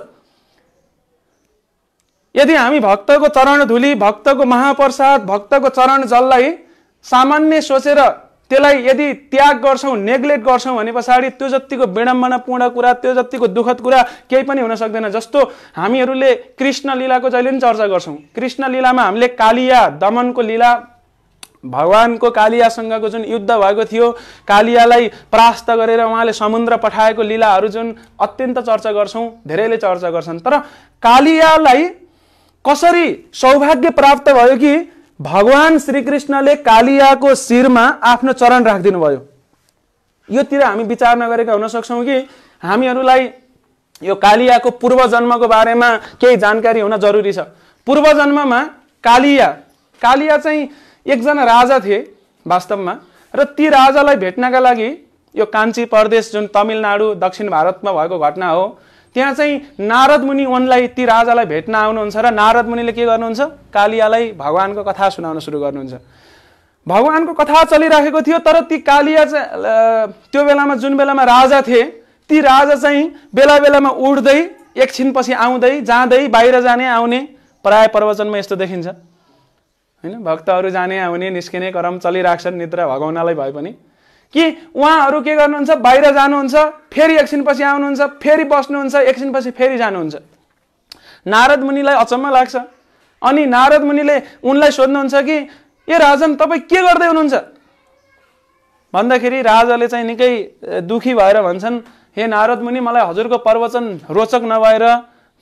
यदि हामी भक्तको चरण धुली, भक्तको महाप्रसाद, भक्तको चरण जललाई सामान्य सोचेर त्यसलाई यदि त्याग गर्छौं, नेग्लेक्ट गर्छौं भने पछाडि त्यो जतिको विडम्बनापूर्ण कुरा, त्यो जतिको दुःखद कुरा केही पनि हुन सक्दैन। जस्तो हामीहरूले कृष्ण लीलाको जहिले पनि चर्चा गर्छौं। कृष्ण लीलामा हामीले कालिया दमनको लीला, भगवानको कालियासँगको जुन युद्ध भएको थियो, कालियालाई परास्त गरेर उहाँले समुद्र पठाएको लीलाहरू जुन अत्यन्त चर्चा गर्छौं, धेरैले चर्चा गर्छन्। तर कालियालाई कसरी सौभाग्य प्राप्त भयो कि भगवान श्रीकृष्णले कालियाको शिरमा आफ्नो चरण राखिदिनु भयो? योतिर हामी विचार नगरेका हुन सक्छौं कि हामीहरूलाई यो कालियाको पूर्व जन्मको बारेमा केही जानकारी हुन जरुरी छ। पूर्व जन्ममा कालिया चाहिँ एकजना राजा थिए वास्तवमा, र ती राजालाई भेट्नका लागि यो काञ्ची प्रदेश जुन तमिलनाडु दक्षिण भारतमा भएको घटना हो, त्यहाँ चाहिँ नारद मुनि उनलाई, ती राजालाई भेट्न आउनुहुन्छ र नारद मुनिले के गर्नुहुन्छ? कालियालाई भगवानको कथा सुनाउन सुरु गर्नुहुन्छ। भगवानको कथा चलिराखेको थियो, तर ती कालिया त्यो बेलामा जुन बेलामा राजा थिए, ती राजा चाहिँ बेला बेलामा उड्दै एकछिनपछि आउँदै जाँदै, बाहिर जाने आउने, प्राय प्रवचनमा यस्तो देखिन्छ हैन? भक्तहरू जाने आउने निस्किने क्रम चलिराख्छन्, निद्रा भगाउनलाई भए पनि। कि उहाँहरू के गर्नुहुन्छ? बाहिर जानुहुन्छ, फेरि एकछिनपछि आउनुहुन्छ, फेरि बस्नुहुन्छ, एकछिनपछि फेरि जानुहुन्छ। नारद मुनिलाई अचम्म लाग्छ। अनि नारद मुनिले उनलाई सोध्नुहुन्छ कि ए राजन, तपाईँ के गर्दै हुनुहुन्छ भन्दाखेरि राजाले चाहिँ निकै दुखी भएर भन्छन्, हे नारद मुनि, मलाई हजुरको प्रवचन रोचक नभएर,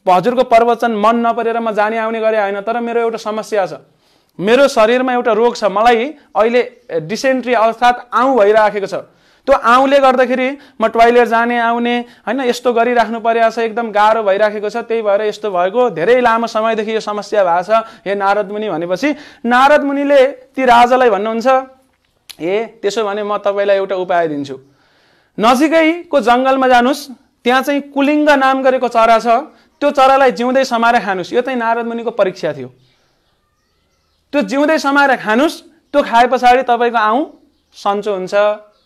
हजुरको प्रवचन मन नपरेर म जाने आउने गरे होइन, तर मेरो एउटा समस्या छ। मेरो शरीरमा एउटा रोग छ, मलाई अहिले डिसेन्ट्री अर्थात् आउँ भइराखेको छ। त्यो आउँले गर्दाखेरि म टोयलेट जाने आउने हैन यस्तो गरिराख्नु पर्या छ, एकदम गाह्रो भइराखेको छ, त्यही भएर यस्तो भएको, धेरै लामो समयदेखि यो समस्या भएको छ हे नारद मुनि भनेपछि नारद मुनिले ती राजालाई भन्नुहुन्छ, ए त्यसो भने म तपाईलाई एउटा उपाय दिन्छु, नजिकैको जंगलमा जानुस्, त्यहाँ चाहिँ कुलिङ्ग नाम गरेको चरा छ, त्यो चरालाई जिउँदै समाएर खानुस्। यो चाहिँ नारद मुनिको परीक्षा थियो। त्यो जिउँदै समाएर खानुस्, त्यो खाए पछाडि तपाईको आउँ सन्चो हुन्छ,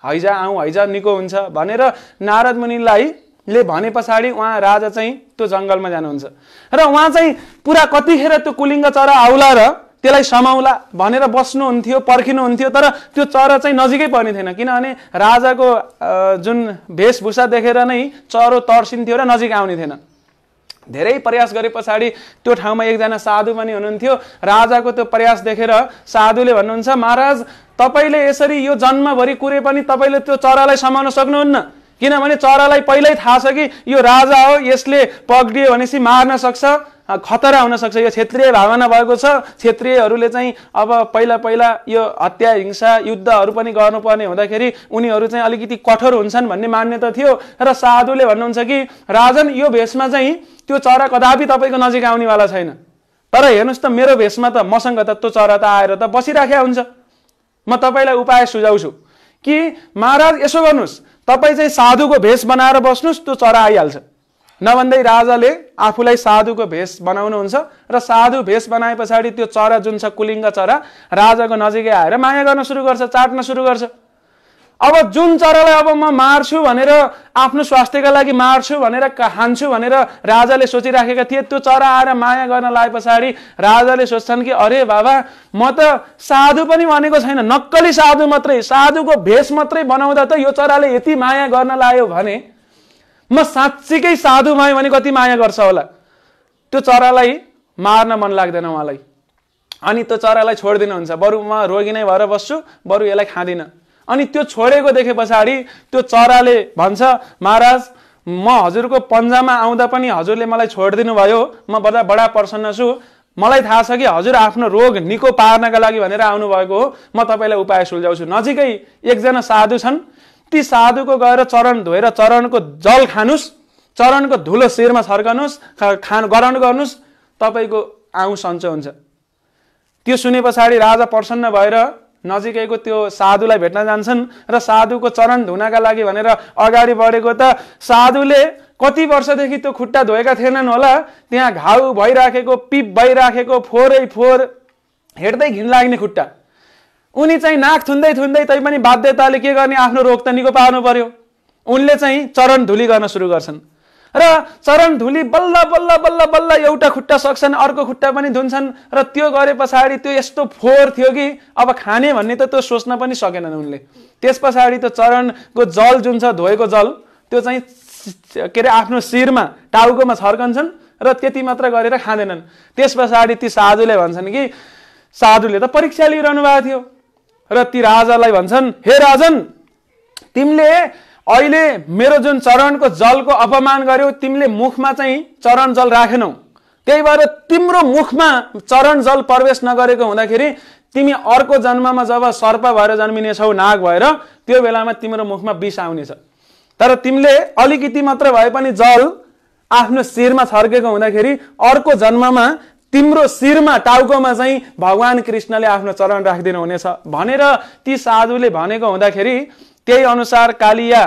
हैजा आउँ हैजा निको हुन्छ भनेर नारद मुनिलाई ले भने पछाडि उहाँ राजा चाहिँ त्यो जंगलमा जानुहुन्छ र उहाँ चाहिँ पुरा कतिखेर त्यो कुलिङ्ग चरा आउला र त्यसलाई समाउला भनेर बस्नुहुन्थ्यो, पर्खिनुहुन्थ्यो, तर त्यो चरा चाहिँ नजिकै पर्ने थिएन, किनभने राजाको जुन वेशभूषा देखेर नै चरो तर्सिन्थ्यो र नजिक आउने थिएन। धेरै प्रयास गरे पछाडि त्यो ठाउँमा एकजना साधु पनि हुनुहुन्थ्यो। राजाको त्यो प्रयास देखेर साधुले भन्नुहुन्छ, महाराज तपाईले यसरी यो जन्मभरि कुरे पनि तपाईले त्यो चरालाई समाउन सक्नुहुन्न, किनभने चरालाई पहिल्यै थाहा छ कि यो राजा हो, यसले पक्रियो भनेपछि मार्न सक्छ, खतरा हुन सक्छ। यो क्षेत्रीय भावना भएको छ, क्षेत्रीयहरूले चाहिँ अब पहिला पहिला यो हत्या हिंसा युद्धहरू पनि गर्नुपर्ने हुँदाखेरि उनीहरू चाहिँ अलिकति कठोर हुन्छन् भन्ने मान्यता थियो। र साधुले भन्नुहुन्छ कि राजन यो भेषमा चाहिँ त्यो चरा कदापि तपाईको नजिक आउनेवाला छैन, तर हेर्नुस् त मेरो भेषमा त मसँग त त्यो चरा त आएर त बसिराखेको हुन्छ। म तपाईलाई उपाय सुझाउँछु कि महाराज यसो गर्नुस्, तपाई चाहिँ साधुको भेष बनाएर बस्नुस्, त्यो चरा आइहाल्छ। नभन्दै राजाले आफूलाई साधुको भेष बनाउनुहुन्छ र साधु भेष बनाए पछाडि त्यो चरा जुन छ कुलिङ्ग चरा राजाको नजिकै आएर माया गर्न सुरु गर्छ, चाट्न सुरु गर्छ। अब जुन चरालाई अब म मार्छु भनेर, आफ्नो स्वास्थ्यका लागि मार्छु भनेर, खान्छु भनेर राजाले सोचिराखेका थिए, त्यो चरा आएर माया गर्न लाए पछाडि राजाले सोच्छन् कि अरे बाबा म त साधु पनि भनेको छैन, नक्कली साधु मात्रै, साधुको भेष मात्रै बनाउँदा त यो चराले यति माया गर्न लायो भने म साँच्चीकै साधु भएँ भने कति माया गर्छ होला। त्यो चरालाई मार्न मन लाग्दैन उहाँलाई, अनि त्यो चरालाई छोडिदिनुहुन्छ, बरु म रोगी नै भएर बस्छु, बरु यसलाई खाँदिन। अनि त्यो छोडेको देखे पछाडि त्यो चराले भन्छ, महाराज म हजुरको पन्जामा आउँदा पनि हजुरले मलाई छोडिदिनु भयो, म बडा प्रसन्न छु, मलाई थाहा छ कि हजुर आफ्नो रोग निको पार्नका लागि भनेर आउनु भएको हो, म तपाईलाई उपाय सुझाउँछु। नजिकै एकजना साधु छन्, ती साधुको गएर चरण धोएर चरणको जल खानुस्, चरणको धुलो शिरमा छर्कनुस्, ग्रहण गर्नुस्, तपाईको आउँ सन्चो हुन्छ। त्यो सुने पछाडि राजा प्रसन्न भएर नजिकैको त्यो साधुलाई भेट्न जान्छन् र साधुको चरण धुनका लागि भनेर अगाडि बढेको त साधुले कति वर्षदेखि त्यो खुट्टा धोएका थिएनन् होला, त्यहाँ घाउ भइराखेको, पिप भइराखेको, फोरै फोर, हेर्दै घिन लाग्ने खुट्टा। उनी चाहिँ नाक थुन्दै थुन्दै तै पनि बाध्यताले के गर्ने, आफ्नो रोग त निको पार्नु पर्यो। उनले चाहिँ चरण धुली गर्न सुरु गर्छन् र चरण धुली बल्ल बल्ल बल्ल बल्ल एउटा खुट्टा सक्छन्, अर्को खुट्टा पनि धुन्छन् र त्यो गरे पछाडि त्यो यस्तो फोहोर थियो कि अब खाने भन्ने त त्यो सोच्न पनि सकेनन् उनले। त्यस पछाडि त्यो चरणको जल जुन छ, धोएको जल, त्यो चाहिँ के अरे आफ्नो शिरमा टाउकोमा छर्कन्छन् र त्यति मात्र गरेर खाँदैनन्। त्यस पछाडि ती साधुले भन्छन् कि, साधुले त परीक्षा लिइरहनु भएको थियो र ती राजालाई भन्छन्, हे राजन तिमीले अहिले मेरो जुन चरणको जलको अपमान गर्यौ, तिमीले मुखमा चाहिँ चरण जल राखेनौ, त्यही भएर तिम्रो मुखमा चरण जल प्रवेश नगरेको हुँदाखेरि तिमी अर्को जन्ममा जब सर्प भएर जन्मिनेछौ, नाग भएर, त्यो बेलामा तिम्रो मुखमा विष आउनेछ। तर तिमीले अलिकति मात्र भए पनि जल आफ्नो शिरमा छर्केको हुँदाखेरि अर्को जन्ममा तिम्रो शिरमा टाउकोमा चाहिँ भगवान कृष्णले आफ्नो चरण राखिदिनु हुनेछ भनेर ती साधुले भनेको हुँदाखेरि त्यही अनुसार कालिया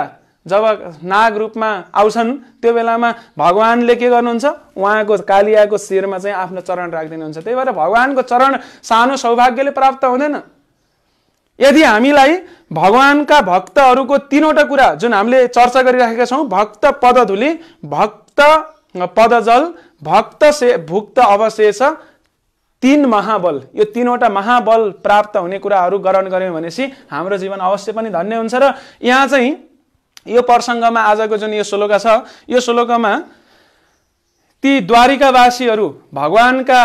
जब नाग रूपमा आउँछन् त्यो बेलामा भगवानले के गर्नुहुन्छ, उहाँको कालियाको शिरमा चाहिँ आफ्नो चरण राखिदिनुहुन्छ। त्यही भएर भगवानको चरण सानो सौभाग्यले प्राप्त हुँदैन। यदि हामीलाई भगवानका भक्तहरूको तीनवटा कुरा जुन हामीले चर्चा गरिराखेका छौँ, भक्त पदधुली, भक्त पदजल, भुक्त अवशेष, तीन महाबल, यो तीनवटा महाबल प्राप्त हुने कुराहरू ग्रहण गर्यौं भनेपछि हाम्रो जीवन अवश्य पनि धन्य हुन्छ। र यहाँ चाहिँ यो प्रसङ्गमा आजको जुन यो श्लोक छ, यो श्लोकमा ती द्वारिकावासीहरू, भगवानका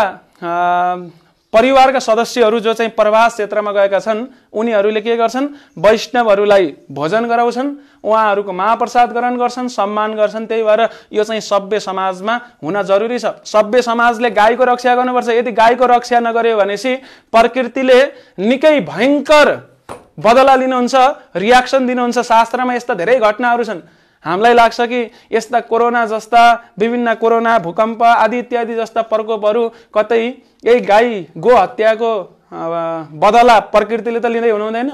परिवारका सदस्यहरू जो चाहिँ प्रवास क्षेत्रमा गएका छन्, उनीहरूले के गर्छन्, वैष्णवहरूलाई भोजन गराउँछन्, उहाँहरूको महाप्रसाद ग्रहण गर्छन्, सम्मान गर्छन्। त्यही भएर यो चाहिँ सभ्य समाजमा हुन जरुरी छ। सभ्य समाजले गाईको रक्षा गर्नुपर्छ। यदि गाईको रक्षा नगर्यो भनेपछि प्रकृतिले निकै भयंकर बदला लिनुहुन्छ, रियाक्सन दिनुहुन्छ। शास्त्रमा यस्ता धेरै घटनाहरू छन्। हामीलाई लाग्छ कि यस्ता कोरोना जस्ता विभिन्न कोरोना, भूकम्प आदि इत्यादि जस्ता प्रकोपहरू कतै यही गाई गो हत्याको बदला प्रकृतिले त लिँदै हुनुहुँदैन।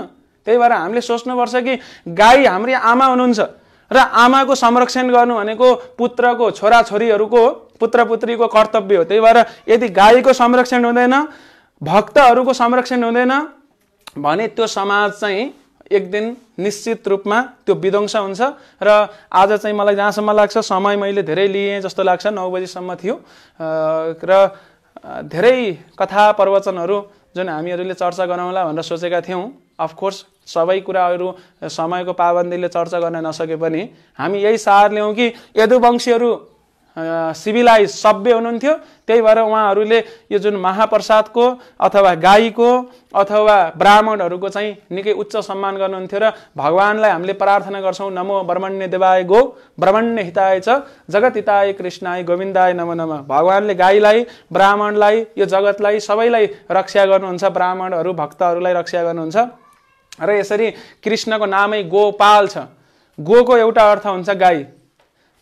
त्यही भएर हामीले सोच्नुपर्छ कि गाई हाम्री आमा हुनुहुन्छ र आमाको संरक्षण गर्नु भनेको पुत्रको, छोराछोरीहरूको, पुत्रपुत्रीको कर्तव्य हो। त्यही भएर यदि गाईको संरक्षण हुँदैन, भक्तहरूको संरक्षण हुँदैन भने त्यो समाज चाहिँ एक दिन निश्चित रूपमा त्यो विध्वंस हुन्छ। र आज चाहिँ मलाई जहाँसम्म लाग्छ समय मैले धेरै लिएँ जस्तो लाग्छ, 9 बजीसम्म थियो र धेरै कथा प्रवचनहरू जुन हामीहरूले चर्चा गरौँला भनेर सोचेका थियौँ। अफकोर्स सबै कुराहरू समयको पाबन्दीले चर्चा गर्न नसके पनि हामी यही सार ल्याउँ कि यदुवंशीहरू सिभिलाइज सभ्य हुनुहुन्थ्यो। त्यही भएर उहाँहरूले यो जुन महाप्रसादको अथवा गाईको अथवा ब्राह्मणहरूको चाहिँ निकै उच्च सम्मान गर्नुहुन्थ्यो। र भगवानलाई हामीले प्रार्थना गर्छौँ, नमो ब्रह्मण्य देवाय गो ब्रह्मण्य हिताय च जगत हिताय कृष्णाय गोविन्दाय नमो नमः। भगवानले गाईलाई, ब्राह्मणलाई, यो जगतलाई सबैलाई रक्षा गर्नुहुन्छ, ब्राह्मणहरू भक्तहरूलाई रक्षा गर्नुहुन्छ। र यसरी कृष्णको नामै गोपाल छ। गोको एउटा अर्थ हुन्छ गाई,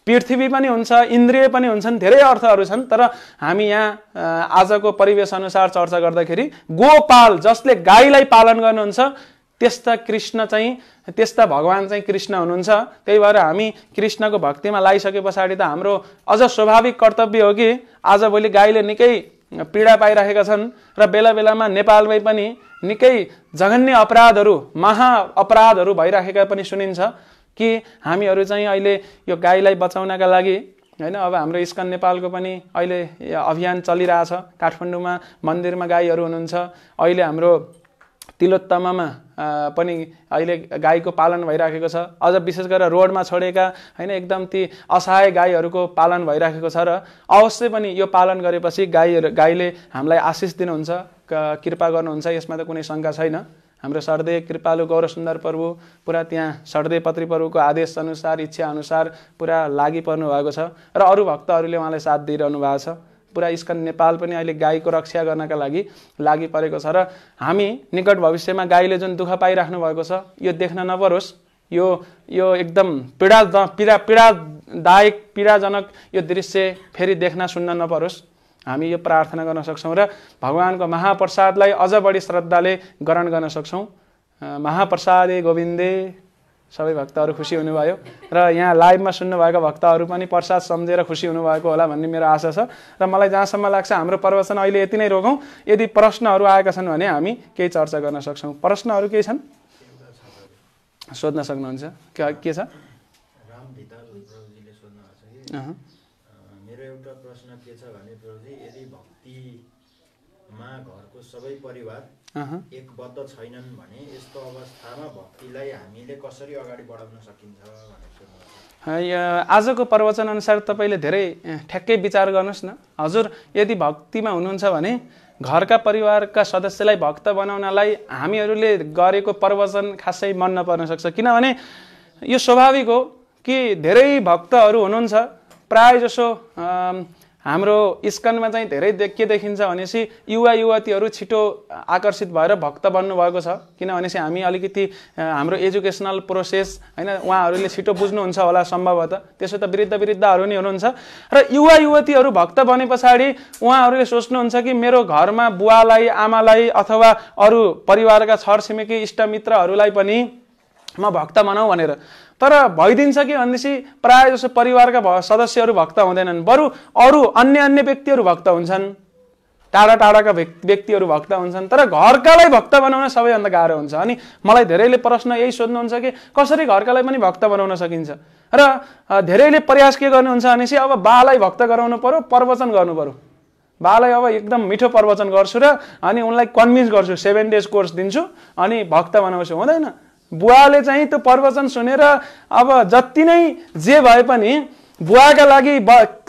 पृथ्वी पनि हुन्छ, इन्द्रिय पनि हुन्छन्, धेरै अर्थहरू छन्। तर हामी यहाँ आजको परिवेश अनुसार चर्चा गर्दाखेरि गोपाल, जसले गाईलाई पालन गर्नुहुन्छ, त्यस्ता कृष्ण चाहिँ, त्यस्ता भगवान चाहिँ कृष्ण हुनुहुन्छ। त्यही भएर हामी कृष्णको भक्तिमा लागिसके पछाडि त हाम्रो अझ स्वाभाविक कर्तव्य हो कि आजभोलि गाईले निकै पीडा पाइरहेका छन् र बेला बेलामा नेपालमै पनि निकै जघन्य अपराधहरू, महा अपराधहरू भइरहेका पनि सुनिन्छ कि हामीहरू चाहिँ अहिले यो गाईलाई बचाउनका लागि हैन, अब हाम्रो इस्कन नेपालको पनि अहिले अभियान चलिरहेछ। काठमाडौँमा मन्दिरमा गाईहरू हुनुहुन्छ। अहिले हाम्रो तिलोत्तमामा पनि अहिले गाईको पालन भइराखेको छ। अझ विशेष गरेर रोडमा छोडेका हैन एकदम ती असहाय गाईहरूको पालन भइराखेको छ। र अवश्य पनि यो पालन गरेपछि गाईले हामीलाई आशिष दिनुहुन्छ, कृपा गर्नुहुन्छ, यसमा त कुनै शङ्का छैन। हाम्रो सरदेव कृपालु गौर सुन्दर प्रभु पुरा त्यहाँ सरदेव पत्री प्रभुको आदेश अनुसार, इच्छा अनुसार पुरा लागि पर्नु भएको छ र अरू भक्तहरूले उहाँलाई साथ दिइरहनु भएको छ। पुरा इस्कन नेपाल पनि अहिले गाईको रक्षा गर्नका लागि लागि परेको छ। र हामी निकट भविष्यमा गाईले जुन दुःख पाइराख्नु भएको छ यो देख्न नपरोस्। यो एकदम पीडादायक, पीडाजनक यो दृश्य फेरि देख्न सुन्न नपरोस्। हामी यो प्रार्थना गर्न सक्छौँ र भगवानको महाप्रसादलाई अझ बढी श्रद्धाले ग्रहण गर्न सक्छौँ। महाप्रसादे गोविन्दे। सबै भक्तहरू खुसी हुनुभयो र यहाँ लाइभमा सुन्नुभएको भक्तहरू पनि प्रसाद सम्झेर खुसी हुनुभएको होला भन्ने मेरो आशा छ। र मलाई जहाँसम्म लाग्छ हाम्रो प्रवचन अहिले यति नै रोकौँ। यदि प्रश्नहरू आएका छन् भने हामी केही चर्चा गर्न सक्छौँ। प्रश्नहरू केही छन्? सोध्न सक्नुहुन्छ। के छ? मेरो एउटा प्रश्न के छ भने प्रभुजी, यदि भक्तिमा घरको सबै परिवार एकबद्ध छैनन् भने यस्तो अवस्थामा भक्तिलाई हामीले कसरी अगाडि बढाउन सकिन्छ भनेर आजको प्रवचन अनुसार तपाईँले धेरै ठ्याक्कै विचार गर्नुहोस् न। हजुर यदि भक्तिमा हुनुहुन्छ भने घरका परिवारका सदस्यलाई भक्त बनाउनलाई हामीहरूले गरेको प्रवचन खासै मन नपर्न सक्छ। किनभने यो स्वाभाविक हो कि धेरै भक्तहरू हुनुहुन्छ। प्राय जसो हाम्रो इस्कनमा चाहिँ धेरै के देखिन्छ भनेपछि युवा युवतीहरू छिटो आकर्षित भएर भक्त बन्नुभएको छ। किनभनेपछि हामी अलिकति हाम्रो एजुकेसनल प्रोसेस हैन उहाँहरूले छिटो बुझ्नुहुन्छ होला सम्भवतः। त्यसो त वृद्धहरू नि हुनुहुन्छ। र युवा युवतीहरू भक्त बने पछाडि उहाँहरूले सोच्नुहुन्छ कि मेरो घरमा बुवालाई, आमालाई अथवा अरू परिवारका छरछिमेकी इष्टमित्रहरूलाई पनि म भक्त बनाऊ भनेर। तर भइदिन्छ कि भनेपछि प्राय जसो परिवारका सदस्यहरू भक्त हुँदैनन्, बरु अरू अन्य व्यक्तिहरू भक्त हुन्छन्, टाढा टाढाका व्यक्तिहरू भक्त हुन्छन्। तर घरकालाई भक्त बनाउन सबैभन्दा गाह्रो हुन्छ। अनि मलाई धेरैले प्रश्न यही सोध्नुहुन्छ कि कसरी घरकालाई पनि भक्त बनाउन सकिन्छ। र धेरैले प्रयास के गर्नुहुन्छ भनेपछि अब बालाई भक्त गराउनु पर्यो, प्रवचन गर्नु पर्यो। बालाई अब एकदम मिठो प्रवचन गर्छु र अनि उनलाई कन्भिन्स गर्छु, 7 डेज कोर्स दिन्छु अनि भक्त बनाउँछु। हुँदैन। बुवाले चाहिँ त्यो प्रवचन सुनेर अब जति नै जे भए पनि बुवाका लागि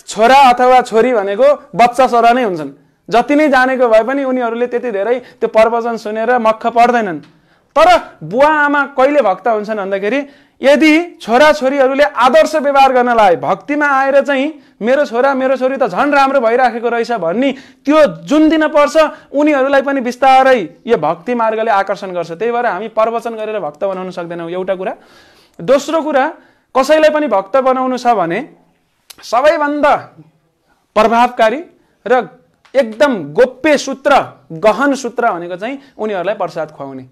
छोरा अथवा छोरी भनेको बच्चा छोरा नै हुन्छन्। जति नै जानेको भए पनि उनीहरूले त्यति धेरै त्यो प्रवचन सुनेर मक्ख पर्दैनन्। तर बुवा आमा कहिले भक्त हुन्छन् भन्दाखेरि यदि छोराछोरीहरूले आदर्श व्यवहार गर्नलाई भक्तिमा आएर चाहिँ मेरो छोरा मेरो छोरी त झन् राम्रो भइराखेको रहेछ भन्ने त्यो जुन दिन पर्छ उनीहरूलाई पनि बिस्तारै यो भक्ति मार्गले आकर्षण गर्छ। त्यही भएर हामी प्रवचन गरेर भक्त बनाउन सक्दैनौँ, एउटा कुरा। दोस्रो कुरा, कसैलाई पनि भक्त बनाउनु छ भने सबैभन्दा प्रभावकारी र एकदम गोप्य सूत्र, गहन सूत्र भनेको चाहिँ उनीहरूलाई प्रसाद खुवाउने।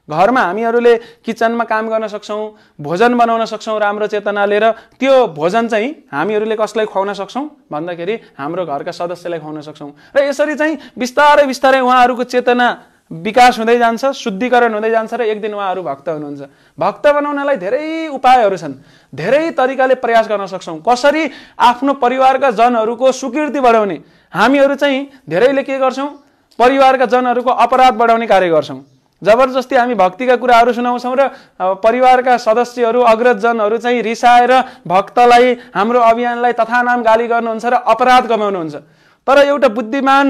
घरमा हामीहरूले किचनमा काम गर्न सक्छौँ, भोजन बनाउन सक्छौँ राम्रो चेतना लिएर। त्यो भोजन चाहिँ हामीहरूले कसलाई खुवाउन सक्छौँ भन्दाखेरि हाम्रो घरका सदस्यलाई खुवाउन सक्छौँ। र यसरी चाहिँ बिस्तारै बिस्तारै उहाँहरूको चेतना विकास हुँदै जान्छ, शुद्धिकरण हुँदै जान्छ र एक दिन उहाँहरू भक्त हुनुहुन्छ। भक्त बनाउनलाई धेरै उपायहरू छन्, धेरै तरिकाले प्रयास गर्न सक्छौँ। कसरी आफ्नो परिवारका जनहरूको सुकीर्ति बढाउने, हामीहरू चाहिँ धेरैले के गर्छौँ, परिवारका जनहरूको अपराध बढाउने कार्य गर्छौँ। जबरजस्ती हामी भक्तिका कुराहरू सुनाउँछौँ र परिवारका सदस्यहरू अग्रजजनहरू चाहिँ रिसाएर भक्तलाई, हाम्रो अभियानलाई तथानाम गाली गर्नुहुन्छ र अपराध कमाउनुहुन्छ। तर एउटा बुद्धिमान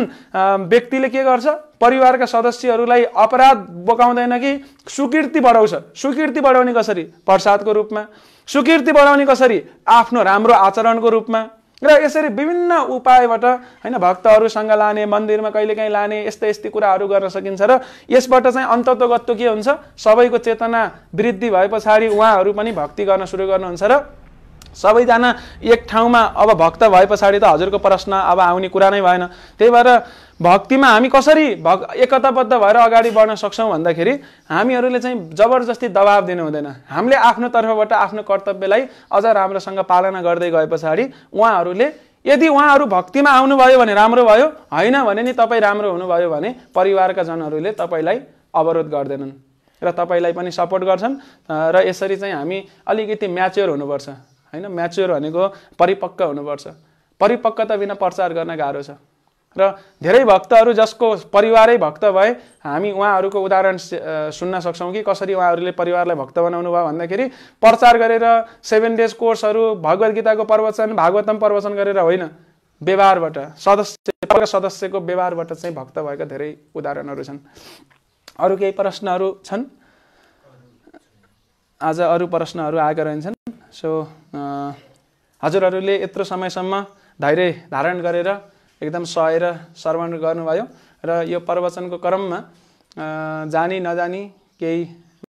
व्यक्तिले के गर्छ, परिवारका सदस्यहरूलाई अपराध बोकाउँदैन कि सुकीर्ति बढाउँछ। सुकीर्ति बढाउने कसरी? प्रसादको रूपमा। सुकीर्ति बढाउने कसरी? आफ्नो राम्रो आचरणको रूपमा। र यसरी विभिन्न उपायबाट हैन भक्तहरूसँग लाने, मन्दिरमा कहिलेकाहीँ लाने, यस्ता यस्ता कुराहरू गर्न सकिन्छ। र यसबाट चाहिँ अन्ततोगत्तो के हुन्छ, सबैको चेतना वृद्धि भए पछाडि उहाँहरू पनि भक्ति गर्न सुरु गर्नुहुन्छ र सबैजना एक ठाउँमा अब भक्त भए पछाडि त हजुरको प्रश्न अब आउने कुरा नै भएन। त्यही भएर भक्तिमा हामी कसरी एकताबद्ध भएर अगाडि बढ्न सक्छौँ भन्दाखेरि हामीहरूले चाहिँ जबरजस्ती दबाब दिनु हुँदैन। हामीले आफ्नो तर्फबाट आफ्नो कर्तव्यलाई अझ राम्रोसँग पालना गर्दै गए पछाडि उहाँहरूले, यदि उहाँहरू भक्तिमा आउनुभयो भने राम्रो भयो, होइन भने नि तपाईँ राम्रो हुनुभयो भने परिवारका जनहरूले तपाईँलाई अवरोध गर्दैनन् र तपाईँलाई पनि सपोर्ट गर्छन्। र यसरी चाहिँ हामी अलिकति म्याच्योर हुनुपर्छ हैन। म्याच्योर भनेको परिपक्व हुनुपर्छ। परिपक्वता बिना प्रचार गर्न गाह्रो छ। र धेरै भक्तहरू जसको परिवारै भक्त भए हामी उहाँहरूको उदाहरण सुन्न सक्छौँ कि कसरी उहाँहरूले परिवारलाई भक्त बनाउनु भयो भन्दाखेरि प्रचार गरेर 7 डेज कोर्सहरू, भगवत गीताको प्रवचन, भागवतम प्रवचन गरेर होइन, व्यवहारबाट, सदस्यको व्यवहारबाट चाहिँ भक्त भएका धेरै उदाहरणहरू छन्। अरू केही प्रश्नहरू छन्? आज अरू प्रश्नहरू आएका रहन्छन्। सो हजुरहरूले यत्रो समयसम्म धैर्य धारण गरेर एकदम सहेर श्रवण गर्नुभयो र यो प्रवचनको क्रममा जानी नजानी केही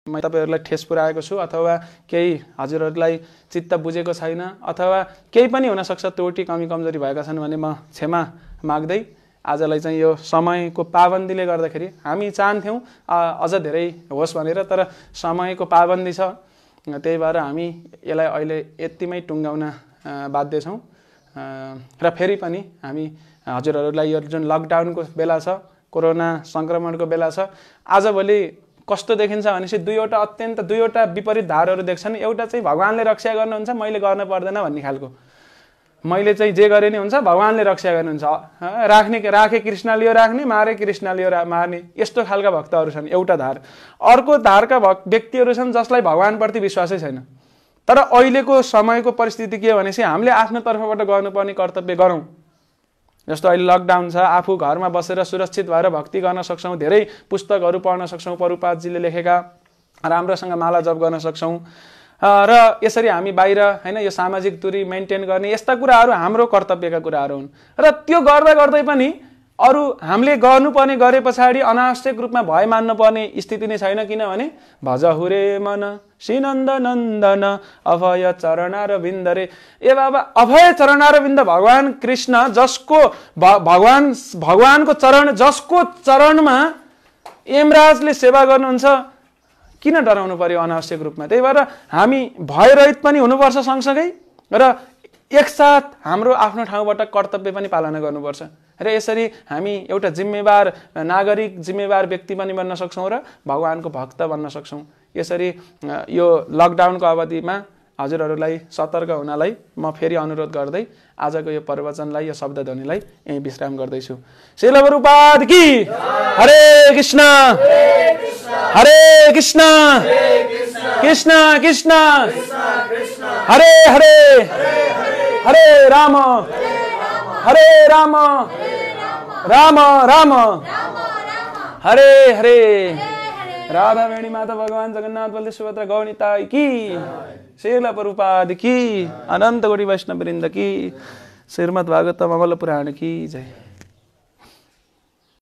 म तपाईहरुलाई ठेस पुर्याएको छु अथवा केही हजुरहरूलाई चित्त बुझेको छैन अथवा केही पनि हुन सक्छ, त्रुटि कमी कमजोरी भएका छन् भने म क्षमा माग्दै आजलाई चाहिँ यो समयको पाबन्दीले गर्दाखेरि हामी चाहन्थ्यौं अझ धेरै होस् भनेर, तर समयको पाबन्दी छ। त्यही भएर हामी यसलाई अहिले यतिमै टुङ्गाउन बाध्य छौं र फेरि पनि हामी हजुरहरूलाई यो जुन लकडाउनको बेला छ, कोरोना संक्रमणको बेला छ, आजभोलि कस्तो देखिन्छ भनेपछि दुईवटा विपरीत धारहरू देख्छन्। एउटा चाहिँ भगवानले रक्षा गर्नुहुन्छ, मैले गर्न पर्दैन भन्ने खालको, मैले चाहिँ जे गरे नि हुन्छ, भगवानले रक्षा गर्नुहुन्छ, राखे कृष्ण लियो राख्ने, मारे कृष्ण लियो मार्ने, यस्तो खालका भक्तहरू छन् एउटा धार। अर्को धारका व्यक्तिहरू छन् जसलाई भगवानप्रति विश्वासै छैन। तर अहिलेको समयको परिस्थिति के हो भनेपछि हामीले आफ्नो तर्फबाट गर्नुपर्ने कर्तव्य गरौँ। जस्तो अहिले लकडाउन छ, आफू घरमा बसेर सुरक्षित भएर भक्ति गर्न सक्छौं, धेरै पुस्तकहरू पढ्न सक्छौं, प्रभुपादजीले लेखेका, राम्रोसँग माला जप गर्न सक्छौं र यसरी हामी बाहिर हैन यो सामाजिक दूरी मेन्टेन गर्ने यस्ता कुराहरू हाम्रो कर्तव्यका कुराहरू हुन्। र त्यो गर्दा गर्दै पनि अरु हामीले गर्नुपर्ने गरे पछाडी अनावश्यक रूपमा भय मान्नु पर्ने स्थिति नै छैन। किनभने भजहुरे मन श्रीनन्द नन्दन अभय चरणारविन्द रे, ए बाबा अभय चरणारविन्द भगवान कृष्ण जसको भगवानको चरण, जसको चरणमा यमराजले सेवा गर्नुहुन्छ, किन डराउनु पर्यो अनावश्यक रूपमा। त्यही भएर हामी भयरहित पनि हुनुपर्छ सँगसँगै र एकसाथ हाम्रो आफ्नो ठाउँबाट कर्तव्य पनि पालना गर्नुपर्छ र यसरी हामी एउटा जिम्मेवार नागरिक, जिम्मेवार व्यक्ति पनि बन्न सक्छौं र भगवानको भक्त बन्न सक्छौं। यसरी यो लकडाउनको अवधिमा हजुरहरूलाई सतर्क हुनलाई म फेरि अनुरोध गर्दै आजको यो प्रवचनलाई, यो शब्द ध्वनिलाई यही विश्राम गर्दैछु। श्रील प्रभुपाद की हरे कृष्ण हरे कृष्ण कृष्ण कृष्ण हरे हरे हरे राम राम राम हरे हरे राधा वेणी माता भगवान जगन्नाथ बलदेव सुभद्रा गौनिताई की, श्रील प्रभुपाद की, अनंत कोटि वैष्णव वृंद की, श्रीमद् भागवतम अमल पुराण की जय।